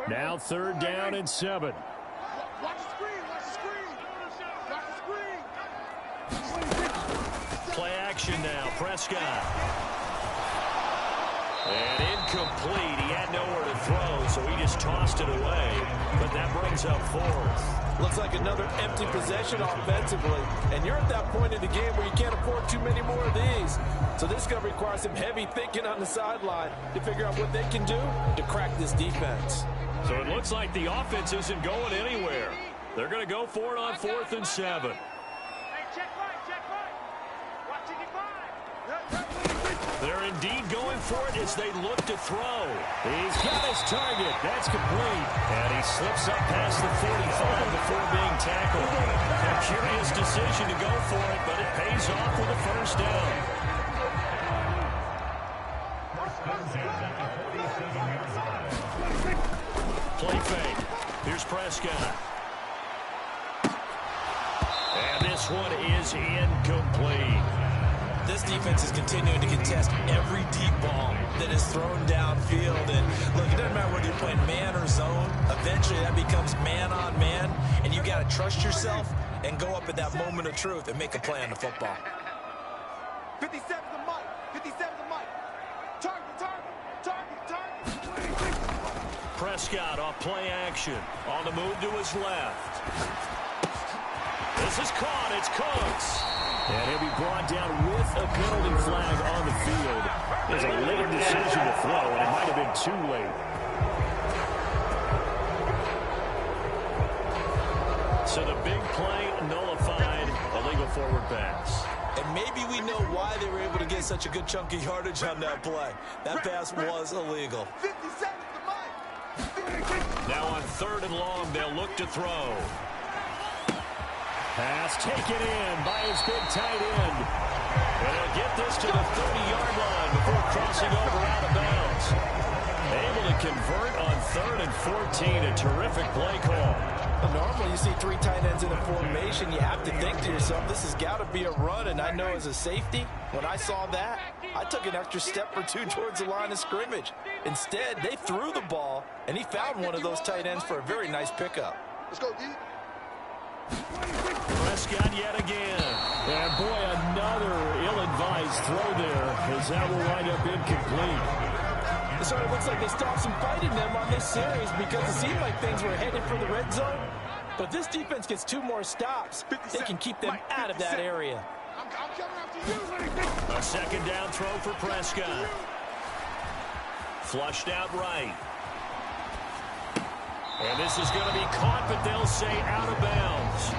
Now 3rd down and 7. Watch the screen, watch the screen. Watch the screen. Play action now, Prescott. And incomplete. He had nowhere to throw, so he just tossed it away. But that brings up 4th. Looks like another empty possession offensively. And you're at that point in the game where you can't afford too many more of these. So this is going to require some heavy thinking on the sideline to figure out what they can do to crack this defense. So it looks like the offense isn't going anywhere. They're going to go for it on 4th and 7. Hey, check right. Watching it by. They're indeed going for it as they look to throw. He's got his target. That's complete. And he slips up past the 45 before being tackled. A curious decision to go for it, but it pays off with a first down. Play fake. Here's Prescott. And this one is incomplete. This defense is continuing to contest every deep ball that is thrown downfield. And look, it doesn't matter whether you're playing man or zone. Eventually that becomes man on man. And you got to trust yourself and go up at that moment of truth and make a play on the football. 57 the mic. 57 the mic. Target. Prescott off play action. On the move to his left. This is caught. It's Cooks. And he'll be brought down with a penalty flag on the field. There's a late decision to throw, and it might have been too late. So the big play nullified, a legal forward pass. And maybe we know why they were able to get such a good chunk of yardage on that play. That pass was illegal. 57 the mic. Now on 3rd and long, they'll look to throw. Pass taken in by his big tight end. And he'll get this to the 30-yard line before crossing over out of bounds. Able to convert on 3rd and 14. A terrific play call. Normally you see 3 tight ends in a formation. You have to think to yourself, this has got to be a run. And I know as a safety, when I saw that, I took an extra step or 2 towards the line of scrimmage. Instead, they threw the ball, and he found one of those tight ends for a very nice pickup. Let's go, D. Prescott yet again. And boy, another ill-advised throw there as that will wind up incomplete. So it looks like they stopped some fight in them on this series because it seemed like things were headed for the red zone. But this defense gets 2 more stops. They can keep them out of that area. I'm coming after you. A second down throw for Prescott. Flushed out right. And this is going to be caught, but they'll say out of bounds.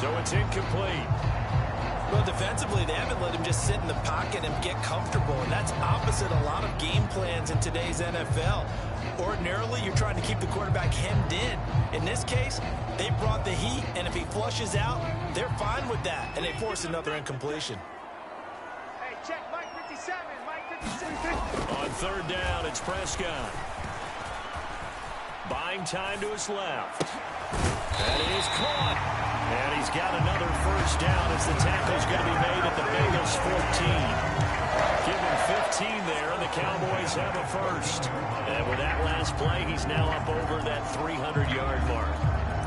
So it's incomplete. Well, defensively, they haven't let him just sit in the pocket and get comfortable, and that's opposite a lot of game plans in today's NFL. Ordinarily, you're trying to keep the quarterback hemmed in. In this case, they brought the heat, and if he flushes out, they're fine with that, and they force another incompletion. Hey, check Mike 57. Mike 57. On third down, it's Prescott. Buying time to his left. That is caught. And he's got another first down as the tackle's going to be made at the Bengals 14. Give him 15 there, and the Cowboys have a first. And with that last play, he's now up over that 300-yard mark.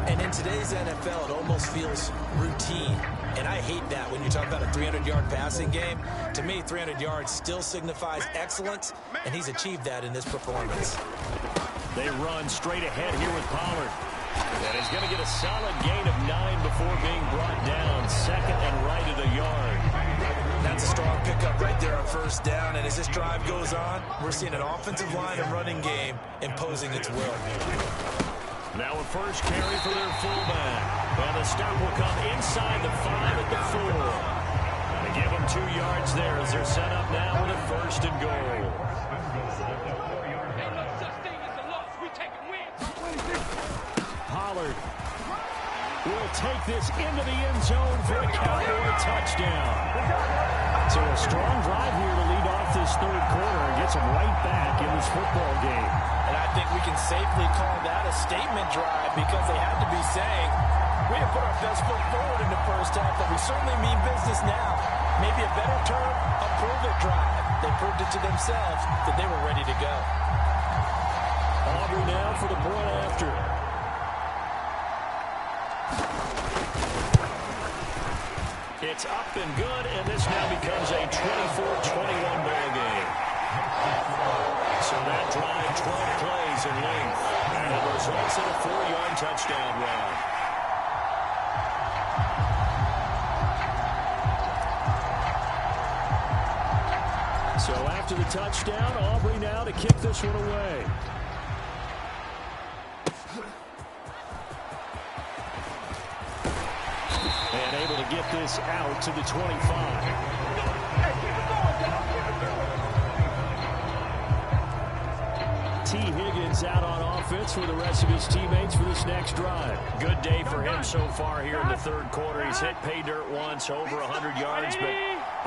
And in today's NFL, it almost feels routine. And I hate that when you talk about a 300-yard passing game. To me, 300 yards still signifies excellence, and he's achieved that in this performance. They run straight ahead here with Pollard. And he's going to get a solid gain of 9 before being brought down. Second and right at a yard. That's a strong pickup right there on first down. And as this drive goes on, we're seeing an offensive line and running game imposing its will. Now a first carry for their fullback. And the stop will come inside the 5 at the 4. They give them 2 yards there as they're set up now with a first and goal. Pollard will take this into the end zone for a Cowboy touchdown. So a strong drive here to lead off this third quarter and gets them right back in this football game. And I think we can safely call that a statement drive because they have to be saying, we have put our best foot forward in the first half, but we certainly mean business now. Maybe a better term, a prove-it drive. They proved it to themselves that they were ready to go. Aubrey now for the point after. It's up and good, and this now becomes a 24-21 ball game. So that drive, 12 plays in length, and it results in a 4-yard touchdown run. So after the touchdown, Aubrey now to kick this one away. And able to get this out to the 25. T. Higgins out on offense for the rest of his teammates for this next drive. Good day for him so far here in the third quarter. He's hit pay dirt once, over 100 yards, but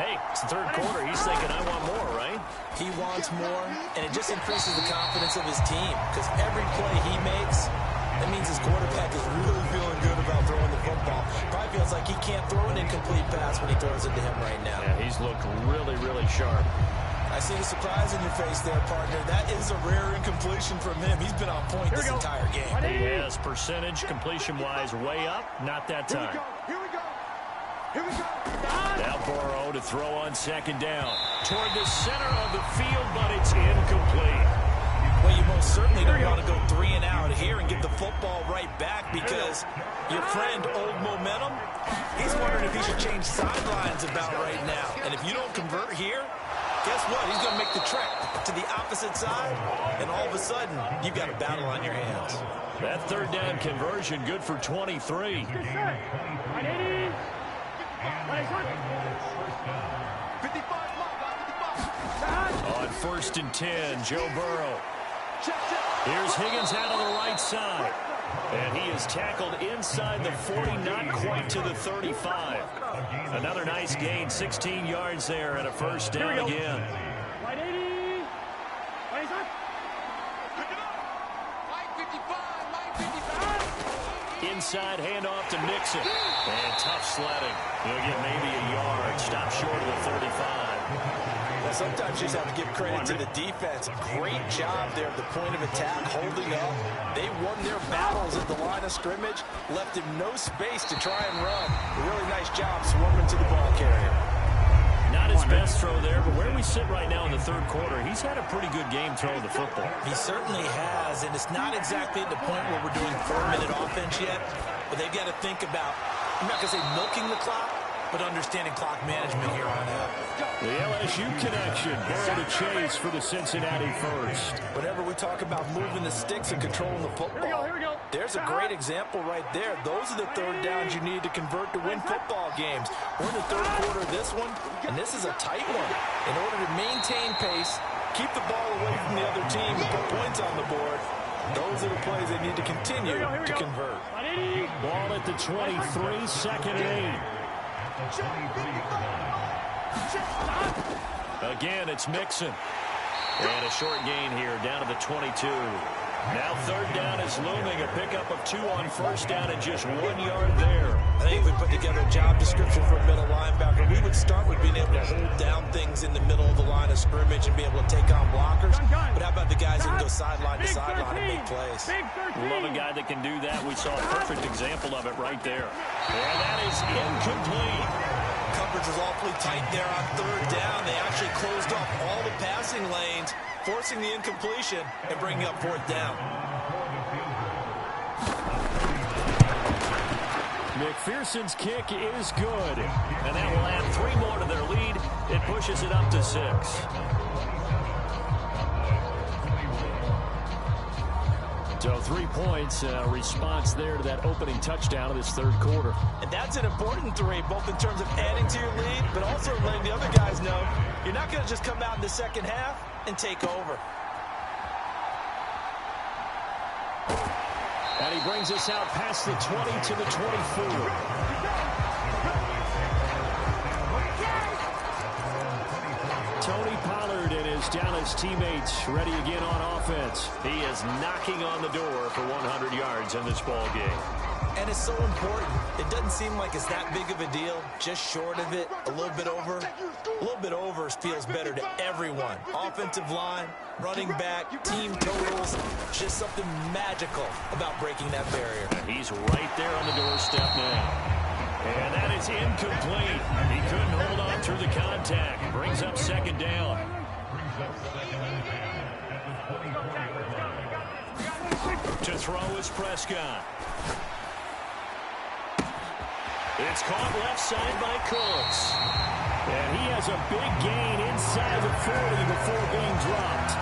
hey, it's the third quarter. He's thinking, I want more, right? He wants more, and it just increases the confidence of his team because every play he makes, that means his quarterback is really feeling good about throwing the football. Probably feels like he can't throw an incomplete pass when he throws it to him right now. Yeah, he's looked really, really sharp. I see the surprise in your face there, partner. That is a rare incompletion from him. He's been on point this entire game. He has percentage completion-wise way up. Not that time. Here we go. Here we go. Now Burrow to throw on second down. Toward the center of the field, but it's incomplete. Well, you most certainly don't want to go 3 and out here and get the football right back because your friend, Old Momentum, he's wondering if he should change sidelines about right now. And if you don't convert here, guess what? He's going to make the trek to the opposite side, and all of a sudden, you've got a battle on your hands. That third down conversion, good for 23. 55, On first and 10, Joe Burrow. Here's Higgins out on the right side. And he is tackled inside the 40, not quite to the 35. Another nice gain, 16 yards there, and a first down again. Inside handoff to Nixon. And tough sledding. He'll get maybe a yard. Stop short of the 35. Now, sometimes you just have to give credit to the defense. Great job there at the point of attack, holding up. They won their battles at the line of scrimmage, left him no space to try and run. A really nice job swarming to the ball carrier. Not his best throw there, but where we sit right now in the third quarter, he's had a pretty good game throwing the football. He certainly has, and it's not exactly at the point where we're doing 4-minute offense yet, but they've got to think about, I'm not going to say milking the clock, but understanding clock management here on out. The LSU connection, Burrow to chase for the Cincinnati first. Whenever we talk about moving the sticks and controlling the football, There's a great example right there. Those are the third downs you need to convert to win football games. We're in the third quarter of this one, and this is a tight one. In order to maintain pace, keep the ball away from the other team, and put points on the board, those are the plays they need to continue to convert. Ball at the 23, second and 8. Again, it's Mixon. And a short gain here, down to the 22. Now third down is looming, a pickup of 2 on first down and just 1 yard there. I think if we put together a job description for a middle linebacker, we would start with being able to hold down things in the middle of the line of scrimmage and be able to take on blockers. But how about the guys who can go sideline to sideline and make plays? Love a guy that can do that. We saw a perfect example of it right there. And that is incomplete. Coverage was awfully tight there on third down. They actually closed off all the passing lanes, forcing the incompletion and bringing up fourth down. McPherson's kick is good. And that will add 3 more to their lead. It pushes it up to 6. So 3 points, response there to that opening touchdown of this third quarter. And that's an important 3, both in terms of adding to your lead, but also letting the other guys know you're not going to just come out in the second half and take over. And he brings us out past the 20 to the 24. Tony Pollard and his Dallas teammates ready again on offense. He is knocking on the door for 100 yards in this ball game. And it's so important. It doesn't seem like it's that big of a deal. Just short of it, a little bit over. A little bit over feels better to everyone. Offensive line, running back, team totals. Just something magical about breaking that barrier. And he's right there on the doorstep now. And that is incomplete. He couldn't hold on through the contact. Brings up second down. To throw is Prescott. It's caught left side by Cooks. And he has a big gain inside the 40 before being dropped.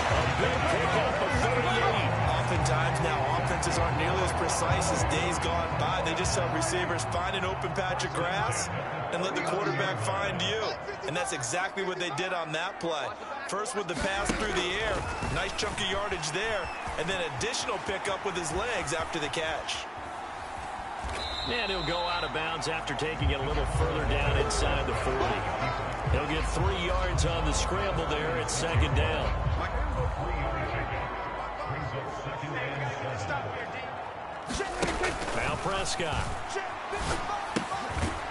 A big pickup of 38. Oftentimes now offenses aren't nearly as precise as days gone by. They just have receivers find an open patch of grass and let the quarterback find you. And that's exactly what they did on that play. First with the pass through the air. Nice chunk of yardage there. And then additional pickup with his legs after the catch. And he'll go out of bounds after taking it a little further down inside the 40. He'll get 3 yards on the scramble there at second down. Now Prescott.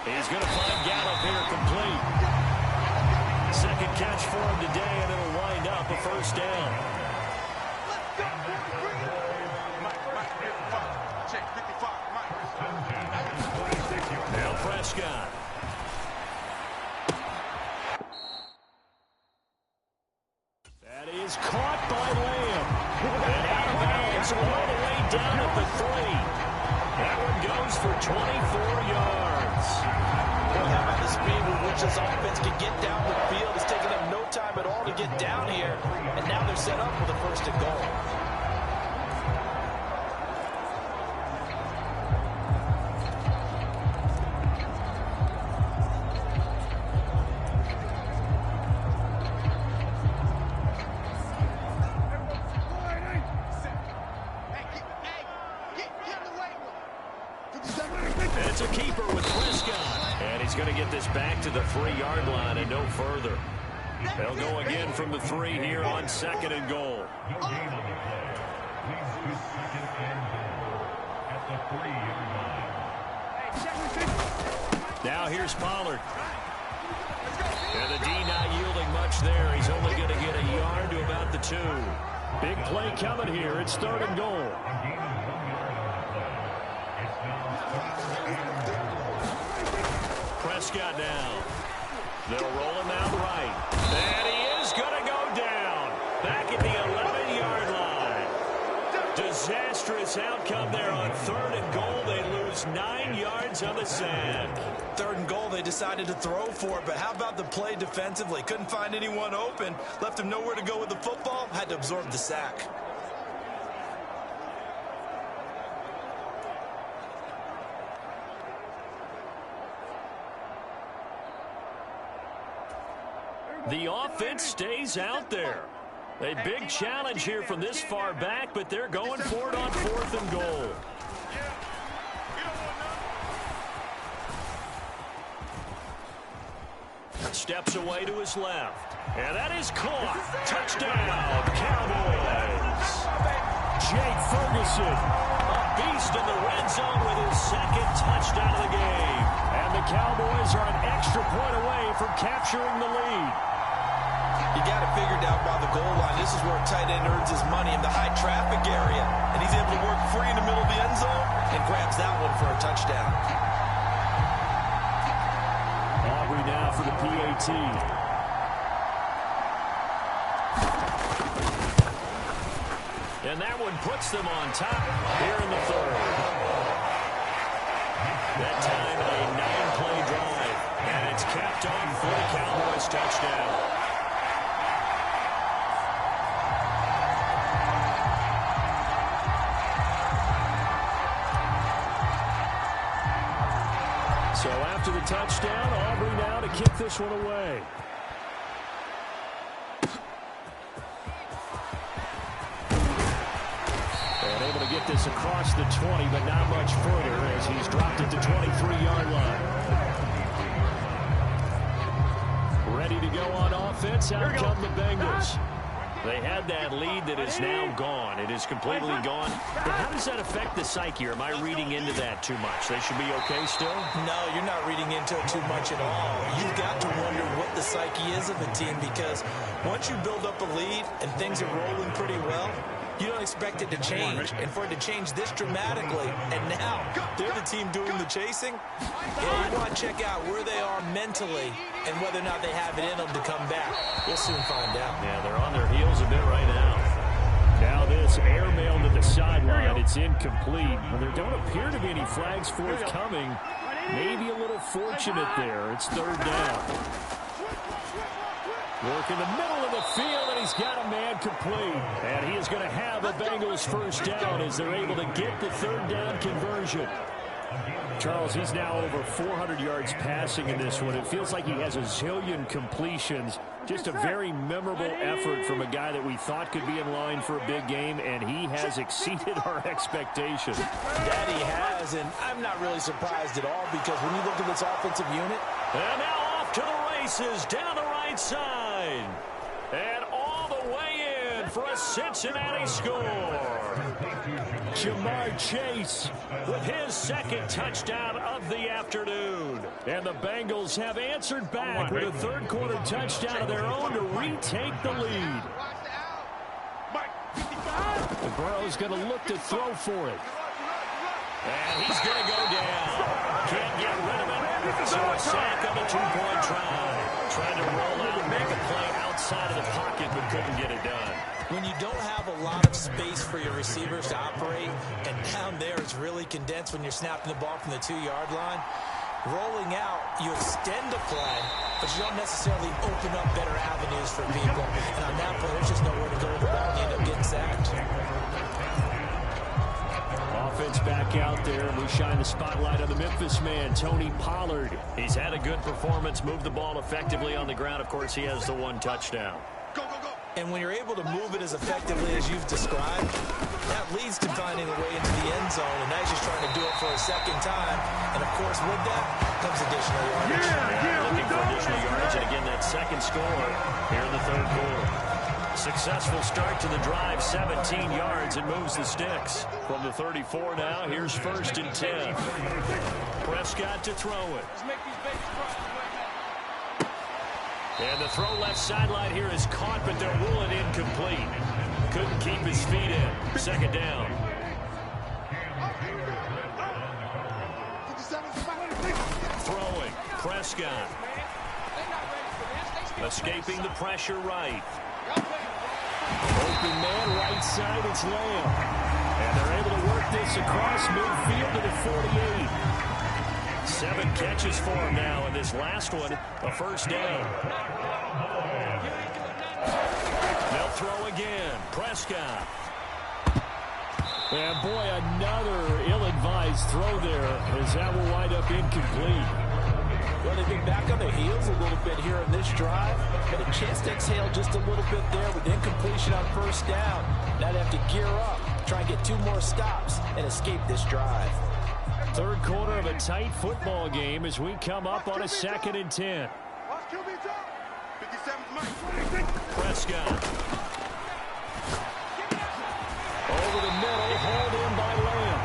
He's going to find Gallup here complete. Second catch for him today, and it'll wind up a first down. Now Prescott. That is caught by Lamb. And out of bounds all the way down at the 3. That one goes for 24 yards. Boy, how about the speed with which this offense can get down the field? It's taken them no time at all to get down here. And now they're set up with a first and goal. It's a keeper with Prescott. And he's going to get this back to the 3-yard line and no further. They'll go again from the 3 here on second and goal. Now here's Pollard. And the D not yielding much there. He's only going to get a yard to about the 2. Big play coming here. It's third and goal. Prescott now. They'll roll him out right. And he is going to go down. Back at the 11-yard line. Disastrous outcome there on third and goal. They lose 9 yards on the sack. Third and goal, they decided to throw for it, but how about the play defensively? Couldn't find anyone open. Left him nowhere to go with the football. Had to absorb the sack. The offense stays out there. A big challenge here from this far back, but they're going for it on 4th and goal. Steps away to his left. And that is caught. Touchdown, Cowboys. Jake Ferguson, a beast in the red zone with his 2nd touchdown of the game. And the Cowboys are an extra point away from capturing the lead. You got it figured out by the goal line. This is where a tight end earns his money in the high traffic area. And he's able to work free in the middle of the end zone and grabs that one for a touchdown. Aubrey now for the PAT. And that one puts them on top here in the 3rd. That time a 9-play drive. And it's capped off for the Cowboys touchdown. So after the touchdown, Aubrey now to kick this one away. And able to get this across the 20, but not much further as he's dropped it to 23-yard line. Ready to go on offense. Out come the Bengals. They had that lead that is now gone. It is completely gone. But how does that affect the psyche? Or am I reading into that too much? They should be okay still? No, you're not reading into it too much at all. You've got to wonder what the psyche is of a team, because once you build up a lead and things are rolling pretty well, you don't expect it to change. And for it to change this dramatically, and now they're the team doing the chasing, yeah, you want to check out where they are mentally and whether or not they have it in them to come back. We'll soon find out. Yeah, they're on their heels a bit right now. Now this airmail to the sideline. It's incomplete. Well, there don't appear to be any flags forthcoming. Maybe a little fortunate there. It's 3rd down. Work in the middle of the field, and he's got a man complete. And he is going to have a Bengals 1st down as they're able to get the 3rd down conversion. Charles, he's now over 400 yards passing in this one. It feels like he has a zillion completions. Just a very memorable effort from a guy that we thought could be in line for a big game, and he has exceeded our expectations. That he has, and I'm not really surprised at all, because when you look at this offensive unit. And now off to the races down the right side. And all the way in for a Cincinnati score. Jamar Chase with his 2nd touchdown of the afternoon. And the Bengals have answered back with a 3rd quarter touchdown of their own to retake the lead. The Burrow's going to look to throw for it. And he's going to go down. Can't get rid of it. So a sack on a 2-point try. Trying to roll out and make a play outside of the pocket, but couldn't get it done. When you don't have a lot of space for your receivers to operate, and down there it's really condensed when you're snapping the ball from the 2-yard line, rolling out, you extend the play, but you don't necessarily open up better avenues for people. And on that play, there's just nowhere to go with the ball, and you end up getting sacked. Offense back out there, and we shine the spotlight on the Memphis man, Tony Pollard. He's had a good performance, moved the ball effectively on the ground. Of course, he has the 1 touchdown. And when you're able to move it as effectively as you've described, that leads to finding a way into the end zone. And now he's just trying to do it for a 2nd time. And, of course, with that comes additional yardage. Looking for additional yardage. And, again, that 2nd score here in the 3rd quarter. Successful start to the drive, 17 yards, and moves the sticks. From the 34 now, here's 1st and 10. Prescott to throw it. And the throw left sideline here is caught, but they're ruling incomplete. Couldn't keep his feet in. 2nd down. Throwing. Prescott. Escaping the pressure right. Open man, right side, it's Lamb. And they're able to work this across midfield to the 48. 7 catches for him now, and this last one, a 1st down. They'll throw again. Prescott. And boy, another ill-advised throw there, as that will wind up incomplete. Well, they've been back on their heels a little bit here in this drive. Had a chance to exhale just a little bit there with incompletion on first down. Now they have to gear up, try and get 2 more stops, and escape this drive. Third quarter of a tight football game as we come up on a 2nd and 10. Prescott. Over the middle, hauled in by Lamb.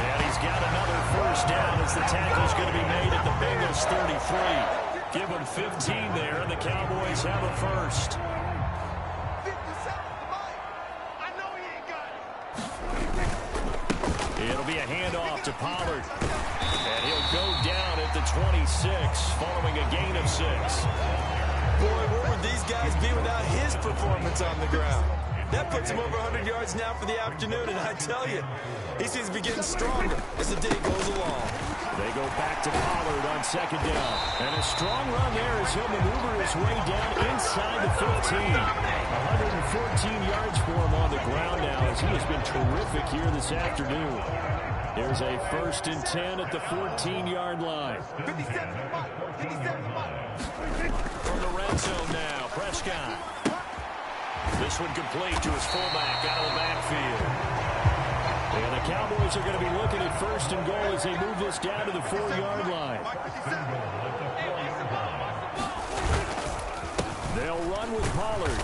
And he's got another first down as the tackle's going to be made at the Bengals 33. Give them 15 there, and the Cowboys have a first. It'll be a handoff to Pollard. And he'll go down at the 26 following a gain of 6. Boy, where would these guys be without his performance on the ground? That puts him over 100 yards now for the afternoon, and I tell you, he seems to be getting stronger as the day goes along. They go back to Pollard on 2nd down. And a strong run there as he'll maneuver his way down inside the 15. 114 yards for him on the ground now as he has been terrific here this afternoon. Here's a 1st and 10 at the 14-yard line. 57. From the red zone now, Prescott. This one complete to his fullback out of the backfield. And the Cowboys are going to be looking at 1st and goal as they move this down to the 4-yard line. They'll run with Pollard.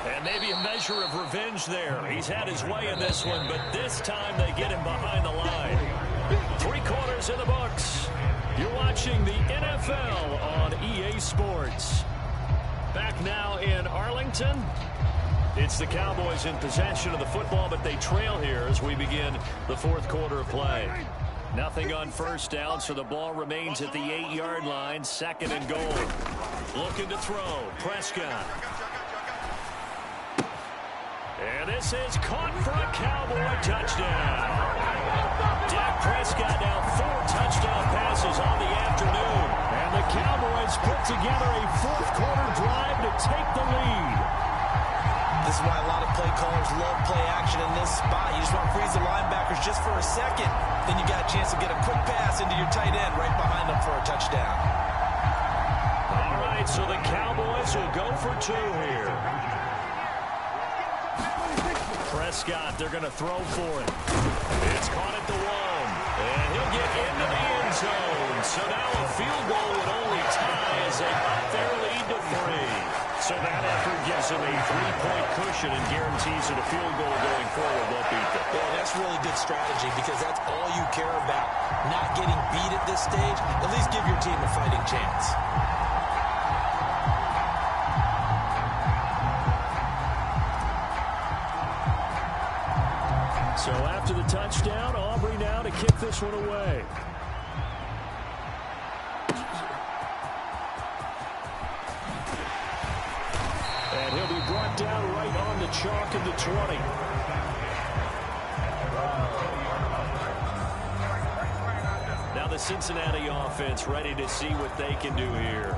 And maybe a measure of revenge there. He's had his way in this one, but this time they get him behind the line. 3 quarters in the books. You're watching the NFL on EA Sports. Back now in Arlington. It's the Cowboys in possession of the football, but they trail here as we begin the 4th quarter of play. Nothing on first down, so the ball remains at the 8-yard line, 2nd and goal. Looking to throw, Prescott. And this is caught for a Cowboy touchdown. Dak Prescott now 4 touchdown passes on the afternoon. And the Cowboys put together a 4th quarter drive to take the lead. This is why a lot of play callers love play action in this spot. You just want to freeze the linebackers just for a second. Then you got a chance to get a quick pass into your tight end right behind them for a touchdown. All right, so the Cowboys will go for 2 here. Prescott, they're going to throw for it. It's caught at the 1. And he'll get into the end zone. So now a field goal would only tie as they up their lead to 3. So that effort gives him a 3-point cushion and guarantees that a field goal going forward won't beat them. Yeah, that's really good strategy because that's all you care about. Not getting beat at this stage. At least give your team a fighting chance. So after the touchdown, Aubrey now to kick this one away. And he'll be brought down right on the chalk of the 20. Now the Cincinnati offense ready to see what they can do here.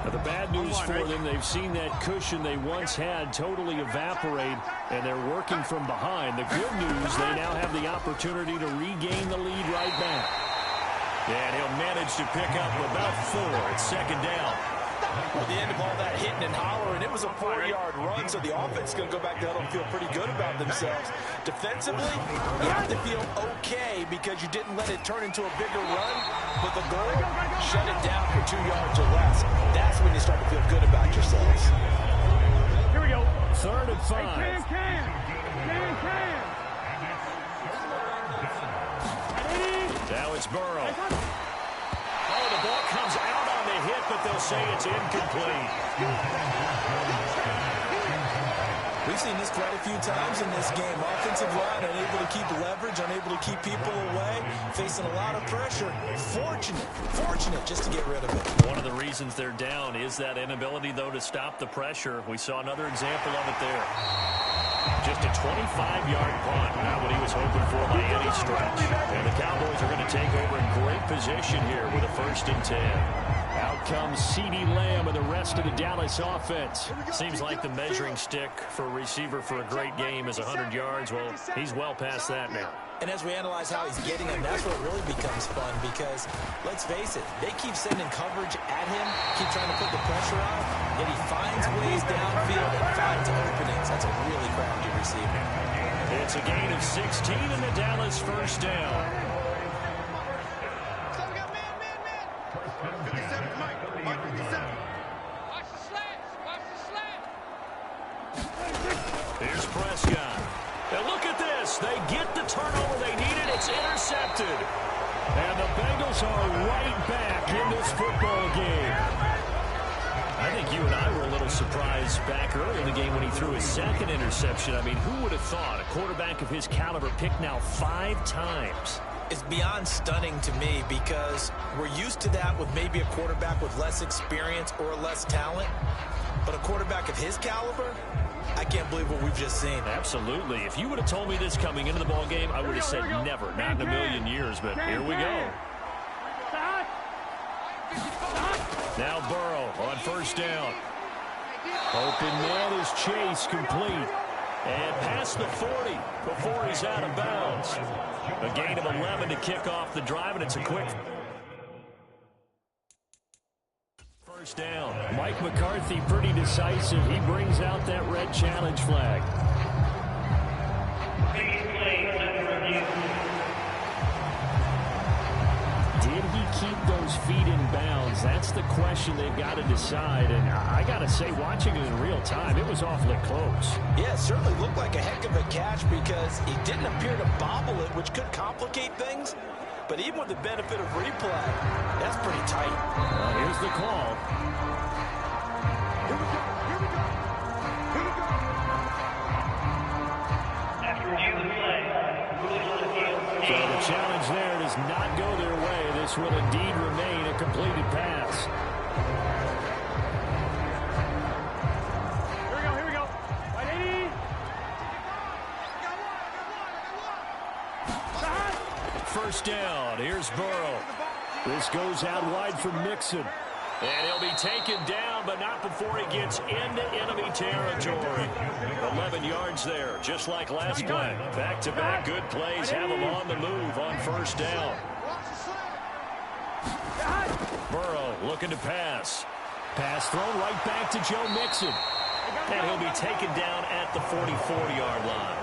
Now the bad news for them, they've seen that cushion they once had totally evaporate, and they're working from behind. The good news, they now have the opportunity to regain the lead right back. And he'll manage to pick up about 4 at 2nd down. At the end of all that hitting and hollering, it was a 4-yard run, so the offense is going to go back to huddle and feel pretty good about themselves. Defensively, you have to feel okay because you didn't let it turn into a bigger run, but the goal, shut it down for 2 yards or less. That's when you start to feel good about yourselves. Here we go. 3rd and 5. Now it's Burrow. Oh, the ball comes out on the hit, but they'll say it's incomplete. We've seen this quite a few times in this game. Offensive line unable to keep leverage, unable to keep people away, facing a lot of pressure. Fortunate just to get rid of it. One of the reasons they're down is that inability, though, to stop the pressure. We saw another example of it there. Just a 25-yard punt. Not what he was hoping for by any stretch. And the Cowboys are going to take over in great position here with a 1st and 10. Out comes CeeDee Lamb and the rest of the Dallas offense. Seems like the measuring stick for a receiver for a great game is 100 yards. Well, he's well past that now. And as we analyze how he's getting them, that's where it really becomes fun because, let's face it, they keep sending coverage at him, keep trying to put the pressure on, yet he finds ways downfield and finds openings. That's a really crafty receiver. It's a gain of 16 and the Dallas 1st down. Here's Prescott. And look at this. They get the turnover they needed. It's intercepted. And the Bengals are right back in this football game. I think you and I were a little surprised back early in the game when he threw his 2nd interception. I mean, who would have thought a quarterback of his caliber picked now 5 times? It's beyond stunning to me because we're used to that with maybe a quarterback with less experience or less talent. But a quarterback of his caliber, I can't believe what we've just seen. Absolutely. If you would have told me this coming into the ball game, I would have said never, not in a million years. But here we go. Now Burrow on 1st down. Open man is Chase, complete. And past the 40 before he's out of bounds. A gain of 11 to kick off the drive, and it's a quick 1st down. Mike McCarthy pretty decisive. He brings out that red challenge flag. Did he keep those feet in bounds? That's the question they've got to decide. And I got to say, watching it in real time, it was awfully close. Yeah, it certainly looked like a heck of a catch because he didn't appear to bobble it, which could complicate things. But even with the benefit of replay, that's pretty tight. Here's the call. Here we go. Here we go. Here we go. So the challenge there does not go their way. This will indeed remain a completed pass. Here we go, here we go. Right, 80. 1st down. Here's Burrow. This goes out wide for Mixon. And he'll be taken down, but not before he gets into enemy territory. 11 yards there, just like last play. Back-to-back good plays have him on the move on 1st down. Burrow looking to pass. Pass thrown right back to Joe Mixon. And he'll be taken down at the 44-yard line.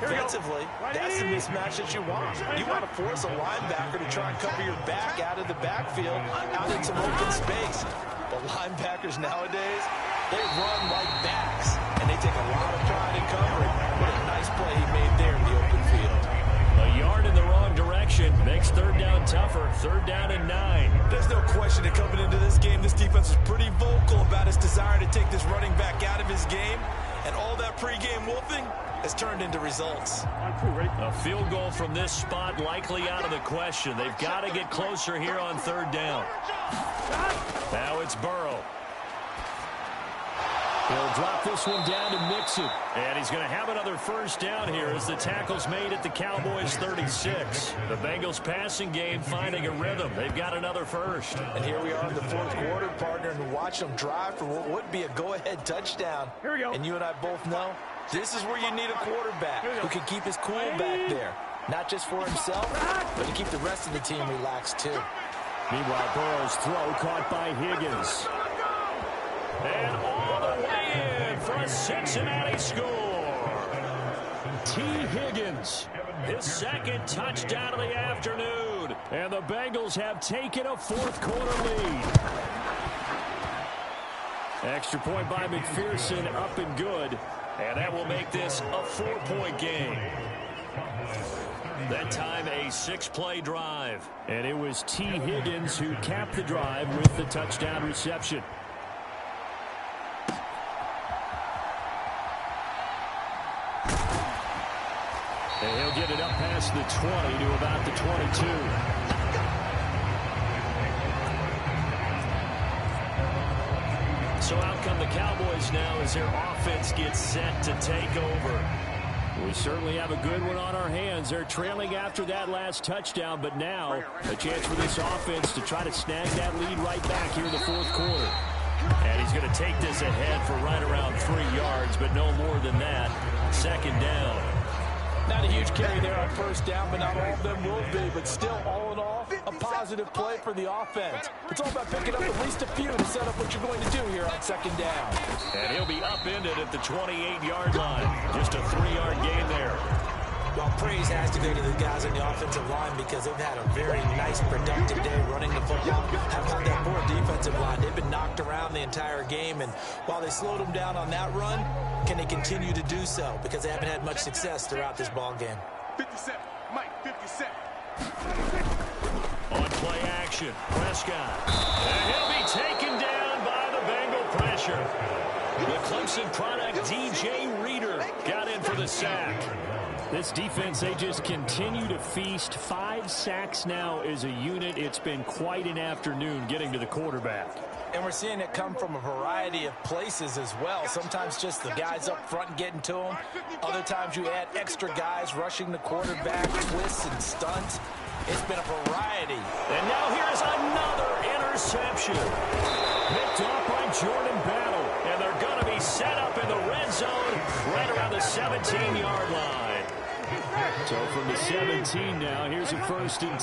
Offensively, that's the mismatch that you want. You want to force a linebacker to try and cover your back out of the backfield, out in some open space. But linebackers nowadays, they run like backs, and they take a lot of pride in covering. What a nice play he made there in the open field. A yard in the wrong direction makes 3rd down tougher. 3rd down and 9. There's no question that coming into this game, this defense is pretty vocal about its desire to take this running back out of his game. And all that pregame wolfing has turned into results. A field goal from this spot likely out of the question. They've got to get closer here on 3rd down. Now it's Burrow. He'll drop this one down to Mixon. And he's going to have another 1st down here as the tackle's made at the Cowboys 36. The Bengals passing game finding a rhythm. They've got another 1st. And here we are in the 4th quarter, partner, and watch them drive for what would be a go-ahead touchdown. Here we go. And you and I both know this is where you need a quarterback who can keep his cool back there. Not just for himself, but to keep the rest of the team relaxed too. Meanwhile, Burrow's throw caught by Higgins. And all the way in for a Cincinnati score. T. Higgins, His 2nd touchdown of the afternoon. and the Bengals have taken a 4th quarter lead. Extra point by McPherson, up and good. And that will make this a 4-point game. That time a 6-play drive. And it was T. Higgins who capped the drive with the touchdown reception. And he'll get it up past the 20 to about the 22. so out come the Cowboys now as their offense gets set to take over. We certainly have a good one on our hands. They're trailing after that last touchdown, but now a chance for this offense to try to snag that lead right back here in the fourth quarter. And he's going to take this ahead for right around 3 yards, but no more than that. Second down. Not a huge carry there on first down, but not all of them will be. But still, all in all, a positive play for the offense. It's all about picking up at least a few to set up what you're going to do here on second down. And he'll be upended at the 28-yard line. Just a 3-yard gain there. Well, praise has to go to the guys on the offensive line because they've had a very nice, productive day running the football. How about that poor defensive line? They've been knocked around the entire game, and while they slowed them down on that run, can they continue to do so? Because they haven't had much success throughout this ball game. 57, Mike, 57. On play action, Prescott. And he'll be taken down by the Bengal pressure. The Clemson product, DJ Reader, got in for the sack. This defense, they just continue to feast. 5 sacks now as a unit. It's been quite an afternoon getting to the quarterback. And we're seeing it come from a variety of places as well. Sometimes just the guys up front getting to them. Other times you add extra guys rushing the quarterback, twists and stunts. It's been a variety. And now here's another interception. Picked off by Jordan Battle. And they're going to be set up in the red zone right around the 17-yard line. So from the 17 now, here's a 1st and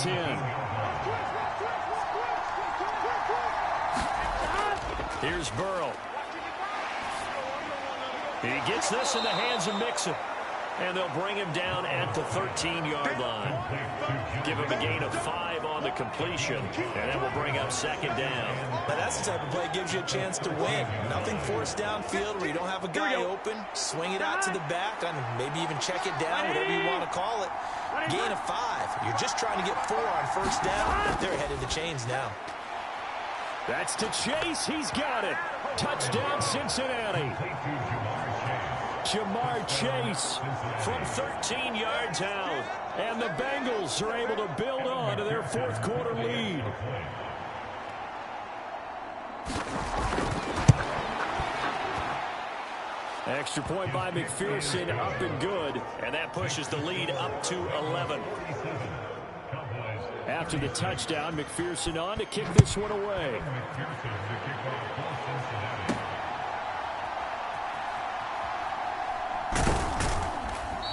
10. Here's Burrow. He gets this in the hands of Mixon. And they'll bring him down at the 13-yard line. Give him a gain of 5 on the completion. And that will bring up second down. Now that's the type of play that gives you a chance to win. Nothing forced downfield where you don't have a guy open. Swing it out to the back and maybe even check it down, whatever you want to call it. Gain of 5. You're just trying to get 4 on first down. They're ahead of the chains now. That's to Chase. He's got it. Touchdown, Cincinnati. Jamar Chase from 13 yards out. And the Bengals are able to build on to their fourth quarter lead. Extra point by McPherson, up and good. And that pushes the lead up to 11. After the touchdown, McPherson on to kick this one away.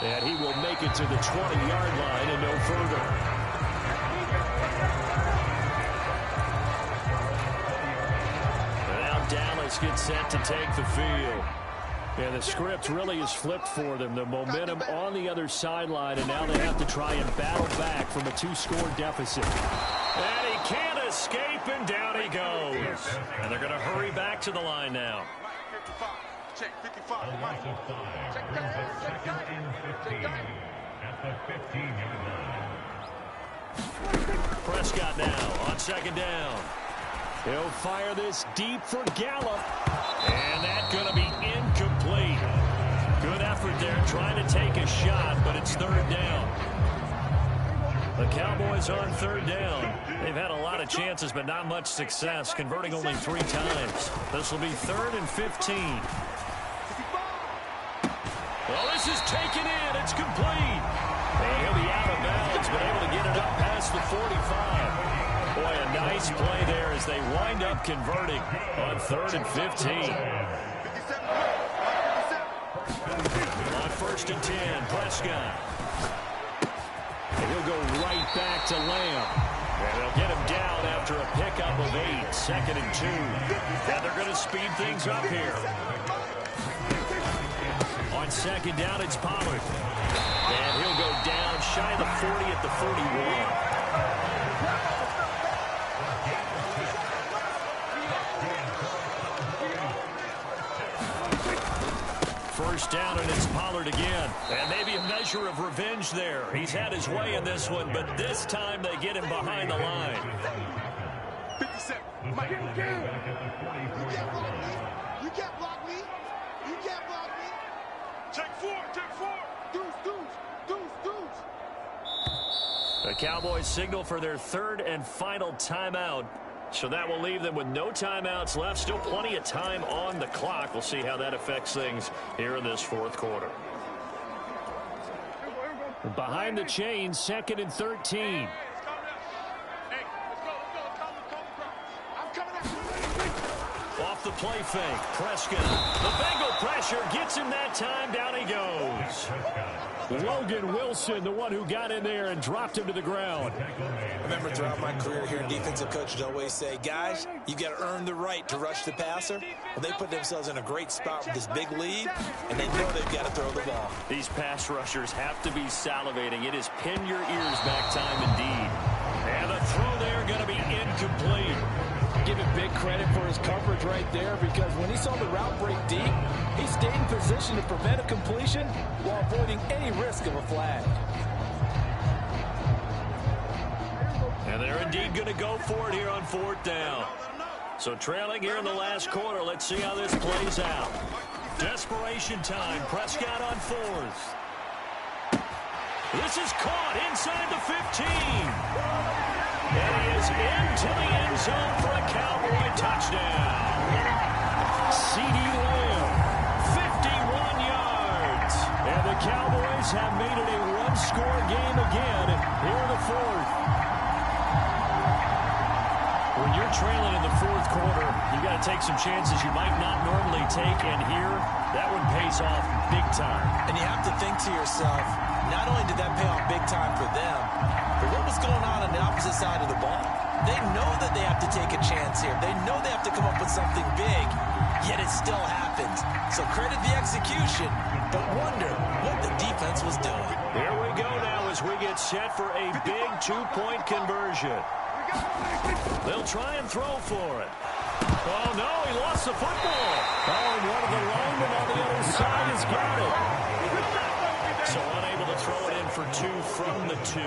And he will make it to the 20-yard line and no further. Now Dallas gets set to take the field. And the script really is flipped for them. The momentum on the other sideline, and now they have to try and battle back from a 2-score deficit. And he can't escape, and down he goes. And they're going to hurry back to the line now. Check 55, Mike. Check that. At the 15-yard line. Prescott now on second down. He'll fire this deep for Gallup. And that's going to be incomplete. Good effort there trying to take a shot, but it's third down. The Cowboys on third down. They've had a lot of chances, but not much success, converting only 3 times. This will be 3rd and 15. Well, this is taken in. It's complete. And he'll be out of bounds, but able to get it up past the 45. Boy, a nice play there as they wind up converting on 3rd and 15. On 1st and 10, Prescott. And he'll go right back to Lamb. And they'll get him down after a pickup of 8, 2nd and 2. And they're going to speed things up here. On second down, it's Pollard. And he'll go down shy of the 40 at the 41. First down, and it's Pollard again. And maybe a measure of revenge there. He's had his way in this one, but this time they get him behind the line. 57, Mike. You can't block me. You can't block me. You can't block me. Check 4, check 4. Deuce. The Cowboys signal for their 3rd and final timeout. So that will leave them with no timeouts left. Still plenty of time on the clock. We'll see how that affects things here in this fourth quarter. Behind the chains, 2nd and 13. Off the play fake, Prescott. The Bengal pressure gets him that time. Down he goes. Logan Wilson, the one who got in there and dropped him to the ground. I remember throughout my career here, defensive coaches always say, guys, you got to earn the right to rush the passer. Well, they put themselves in a great spot with this big lead, and they know they've got to throw the ball. These pass rushers have to be salivating. It is pin your ears back time indeed. And the throw there going to be incomplete. Give him big credit for his coverage right there, because when he saw the route break deep, he stayed in position to prevent a completion while avoiding any risk of a flag. And they're indeed going to go for it here on 4th down. So trailing here in the last quarter. Let's see how this plays out. Desperation time. Prescott on 4th. This is caught inside the 15. And he is into the end zone for a Cowboy touchdown. C.D. Lamb, 51 yards. And the Cowboys have made it a one-score game again here in the 4th. When you're trailing in the 4th quarter, you got to take some chances you might not normally take. And here, that one pays off big time. And you have to think to yourself, not only did that pay off big time for them, but what was going on the opposite side of the ball? They know that they have to take a chance here. They know they have to come up with something big, yet it still happens. So credit the execution, but wonder what the defense was doing. Here we go now as we get set for a big 2-point conversion. They'll try and throw for it. Oh, no, he lost the football. Oh, and one of the linemen on the other side has got it. So unable to throw it in for 2 from the 2.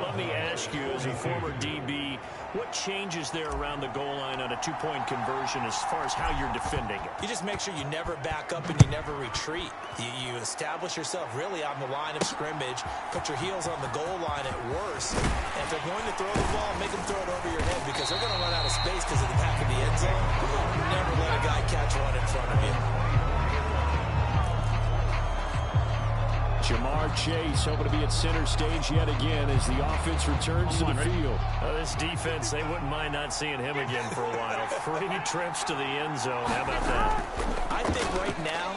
Let me ask you, as a former DB, what changes there around the goal line on a 2-point conversion as far as how you're defending it? You just make sure you never back up and you never retreat. You establish yourself really on the line of scrimmage, put your heels on the goal line at worst, and if they're going to throw the ball, make them throw it over your head, because they're going to run out of space because of the back of the end zone. Never let a guy catch one in front of you. Jamar Chase hoping to be at center stage yet again as the offense returns to the field. This defense, they wouldn't mind not seeing him again for a while. 3 trips to the end zone. How about that? I think right now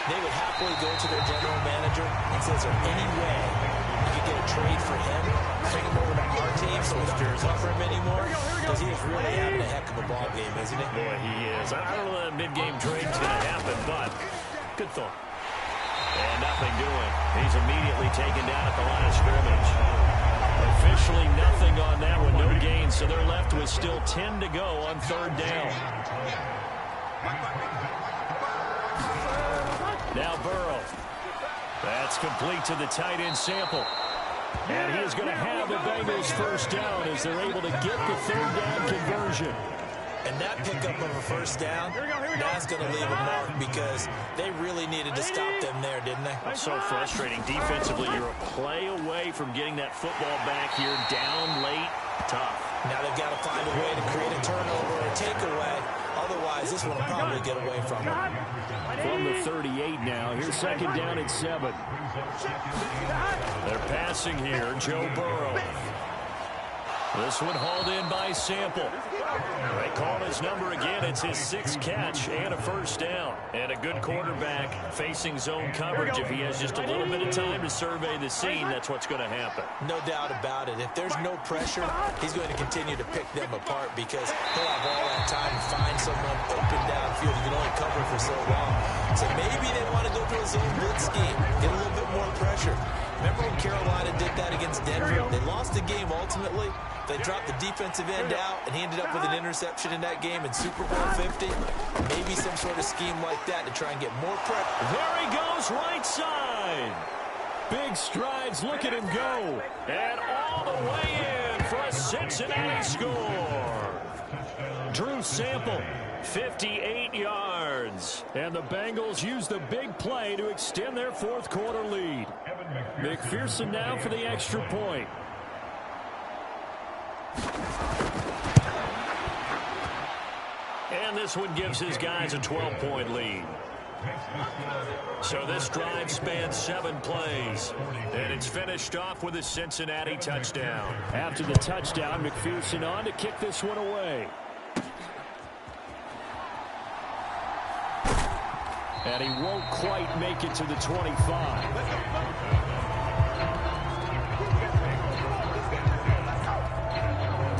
they would happily go to their general manager and say, is there any way you could get a trade for him, bring him over to our team so we don't have to cover him anymore? Because he is really having a heck of a ball game, isn't he? Boy, he is. I don't know that a mid-game trade's going to happen, but good thought. And nothing doing. He's immediately taken down at the line of scrimmage. Officially nothing on that one, no gain, so they're left with still 10 to go on 3rd down. Now Burrow. That's complete to the tight end Sample. And he is going to have the Bengals 1st down as they're able to get the 3rd down conversion. And that pickup of a 1st down, that's going to leave a mark, because they really needed to stop them there, didn't they? So frustrating. Defensively, you're a play away from getting that football back here. Down late, tough. Now they've got to find a way to create a turnover or a takeaway. Otherwise, this one will probably get away from them. From the 38 now. Here's 2nd down at 7. They're passing here. Joe Burrow. This one hauled in by Sample. They call his number again. It's his 6th catch and a 1st down. And a good quarterback facing zone coverage. If he has just a little bit of time to survey the scene, that's what's going to happen. No doubt about it. If there's no pressure, he's going to continue to pick them apart, because he'll have all that time to find someone open downfield. You can only cover for so long. So maybe they want to go to a zone blitz scheme, get a little bit more pressure. Remember when Carolina did that against Denver? They lost the game ultimately. They dropped the defensive end out, and he ended up with an interception in that game in Super Bowl 50. Maybe some sort of scheme like that to try and get more pressure. There he goes, right side. Big strides. Look at him go. And all the way in for a Cincinnati score. Drew Sample, 58 yards. and the Bengals use the big play to extend their 4th quarter lead. McPherson now for the extra point. And this one gives his guys a 12-point lead. So this drive spans 7 plays. And it's finished off with a Cincinnati touchdown. After the touchdown, McPherson on to kick this one away. And he won't quite make it to the 25.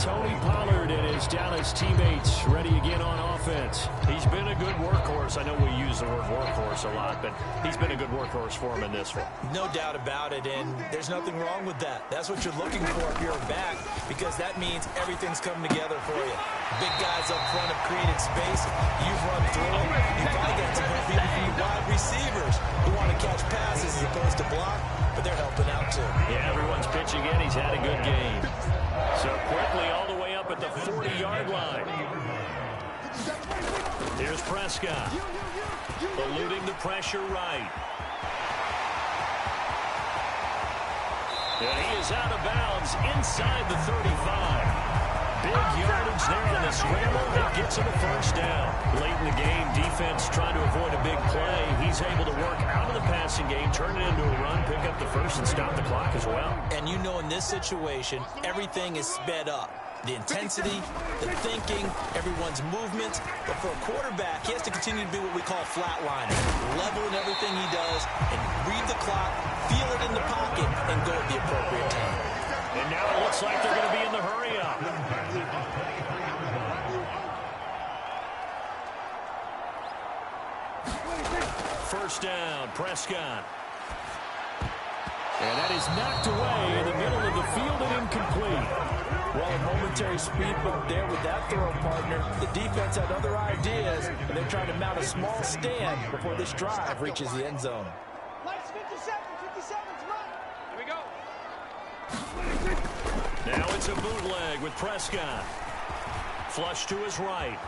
Tony Pollard and his Dallas teammates ready again on offense. He's been a good workhorse. I know we use the word workhorse a lot, but he's been a good workhorse for him in this one. No doubt about it, and there's nothing wrong with that. That's what you're looking for if you're a back, because that means everything's coming together for you. Big guys up front have created space. You've run through it. You've probably got some help even from your wide receivers who want to catch passes as opposed to block, but they're helping out too. Yeah, everyone's pitching in. He's had a good game. So quickly all the way up at the 40-yard line. Here's Prescott. Eluding the pressure right. And he is out of bounds inside the 35. Big yardage there on the scramble that gets him a first down. Late in the game, defense trying to avoid a big play. He's able to work out of the passing game, turn it into a run, pick up the first, and stop the clock as well. And you know in this situation, everything is sped up. The intensity, the thinking, everyone's movement. But for a quarterback, he has to continue to be what we call flatliner. Level in everything he does and read the clock, feel it in the pocket, and go at the appropriate time. And now it looks like they're going to be in the hurry-up. First down, Prescott. And that is knocked away in the middle of the field and incomplete. Well, a momentary speed bump there with that throw partner. The defense had other ideas, and they're trying to mount a small stand before this drive reaches the end zone. Lights 57, 57's right. Here we go. Now it's a bootleg with Prescott. Flush to his right.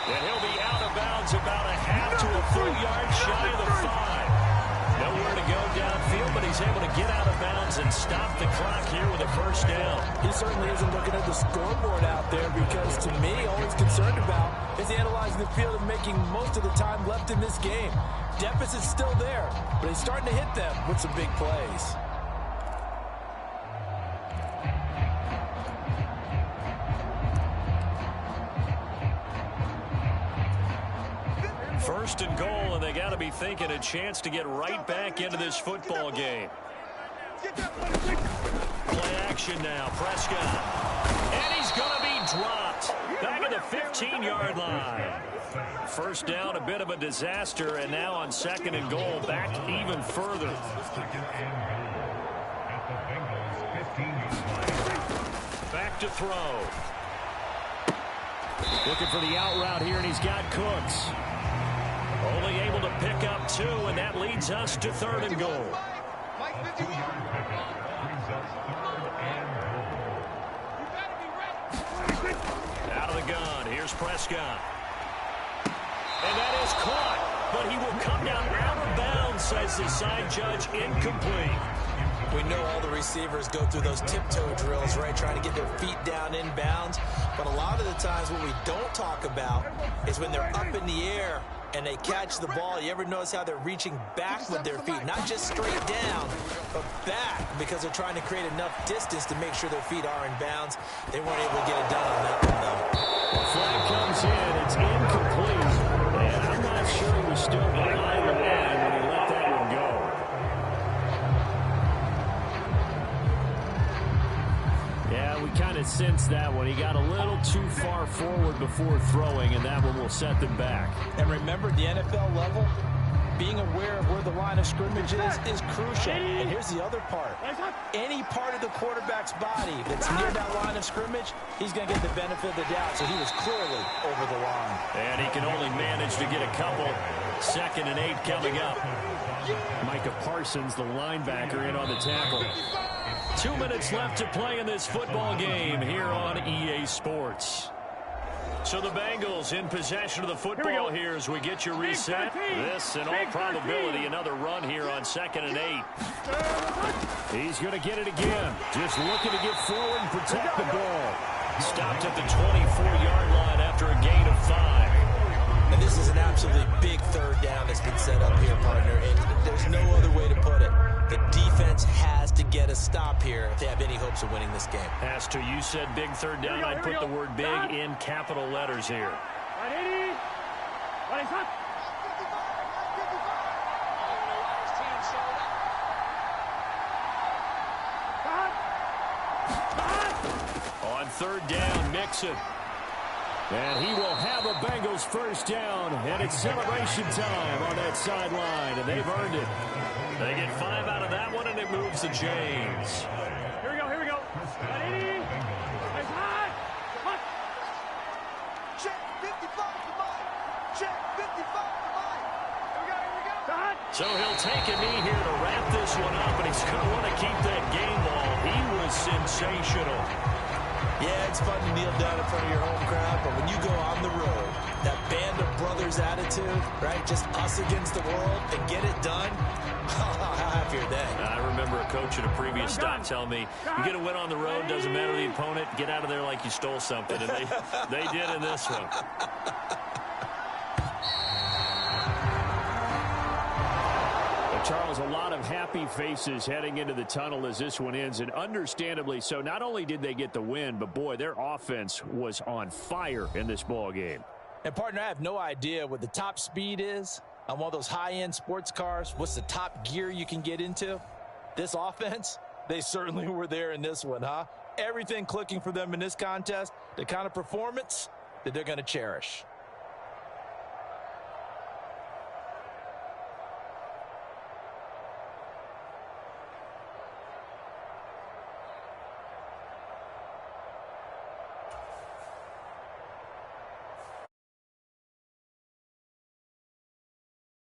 And he'll be out of bounds about a half to a full yard shy of the 5. Nowhere to go downfield, but he's able to get out of bounds and stop the clock here with a first down. He certainly isn't looking at the scoreboard out there because, to me, all he's concerned about is analyzing the field and making most of the time left in this game. Deficit's still there, but he's starting to hit them with some big plays. First and goal, and they got to be thinking a chance to get right back into this football game. Play action now, Prescott. And he's going to be dropped back at the 15-yard line. First down, a bit of a disaster, and now on second and goal, back even further. Back to throw. Looking for the out route here, and he's got Cooks. Only able to pick up 2, and that leads us to third and goal. Out of the gun, here's Prescott. And that is caught, but he will come down out of bounds, says the side judge, incomplete. We know all the receivers go through those tiptoe drills, right, trying to get their feet down in bounds. But a lot of the times what we don't talk about is when they're up in the air and they catch the ball. You ever notice how they're reaching back with their feet? Not just straight down, but back, because they're trying to create enough distance to make sure their feet are in bounds. They weren't able to get it done on that one, though. Flag comes in. It's incomplete. And I'm not sure he was still behind the line when he let that one go. Yeah, we kind of sensed that one. He got a little too far forward before throwing, and that one will set them back. And remember, at the NFL level, being aware of where the line of scrimmage is crucial. And here's the other part. Any part of the quarterback's body that's near that line of scrimmage, he's going to get the benefit of the doubt. So he was clearly over the line. And he can only manage to get a couple. 2nd and 8 coming up. Micah Parsons, the linebacker, in on the tackle. 2 minutes left to play in this football game here on EA Sports. So the Bengals in possession of the football here as we get you reset. This, in all probability, another run here on 2nd and 8. He's going to get it again. Just looking to get forward and protect the ball. Stopped at the 24-yard line after a gain of 5. And this is an absolutely big third down that's been set up here, partner, and there's no other way to put it. The defense has to get a stop here if they have any hopes of winning this game. As to you said big third down, I'd put the word big in capital letters here. On third down, Mixon. And he will have a Bengals first down, and it's celebration time on that sideline, and they've earned it. They get 5 out of that one, and it moves the chains. Here we go, here we go. It's hot. Hot. Check 55 to mine. Check 55 to mine. Here we go, here we go. Hot. So he'll take a knee here to wrap this one up, and he's going to want to keep that game ball. He was sensational. Yeah, it's fun to kneel down in front of your home crowd, but when you go on the road, that band of brothers attitude, right, just us against the world and get it done, how happy are they? I remember a coach at a previous stop telling me, you get a win on the road, doesn't matter the opponent, get out of there like you stole something, and they did in this one. Charles, a lot of happy faces heading into the tunnel as this one ends, and understandably so. Not only did they get the win, but, boy, their offense was on fire in this ball game. And, partner, I have no idea what the top speed is on one of those high-end sports cars. What's the top gear you can get into? This offense, they certainly were there in this one, huh? Everything clicking for them in this contest, the kind of performance that they're going to cherish.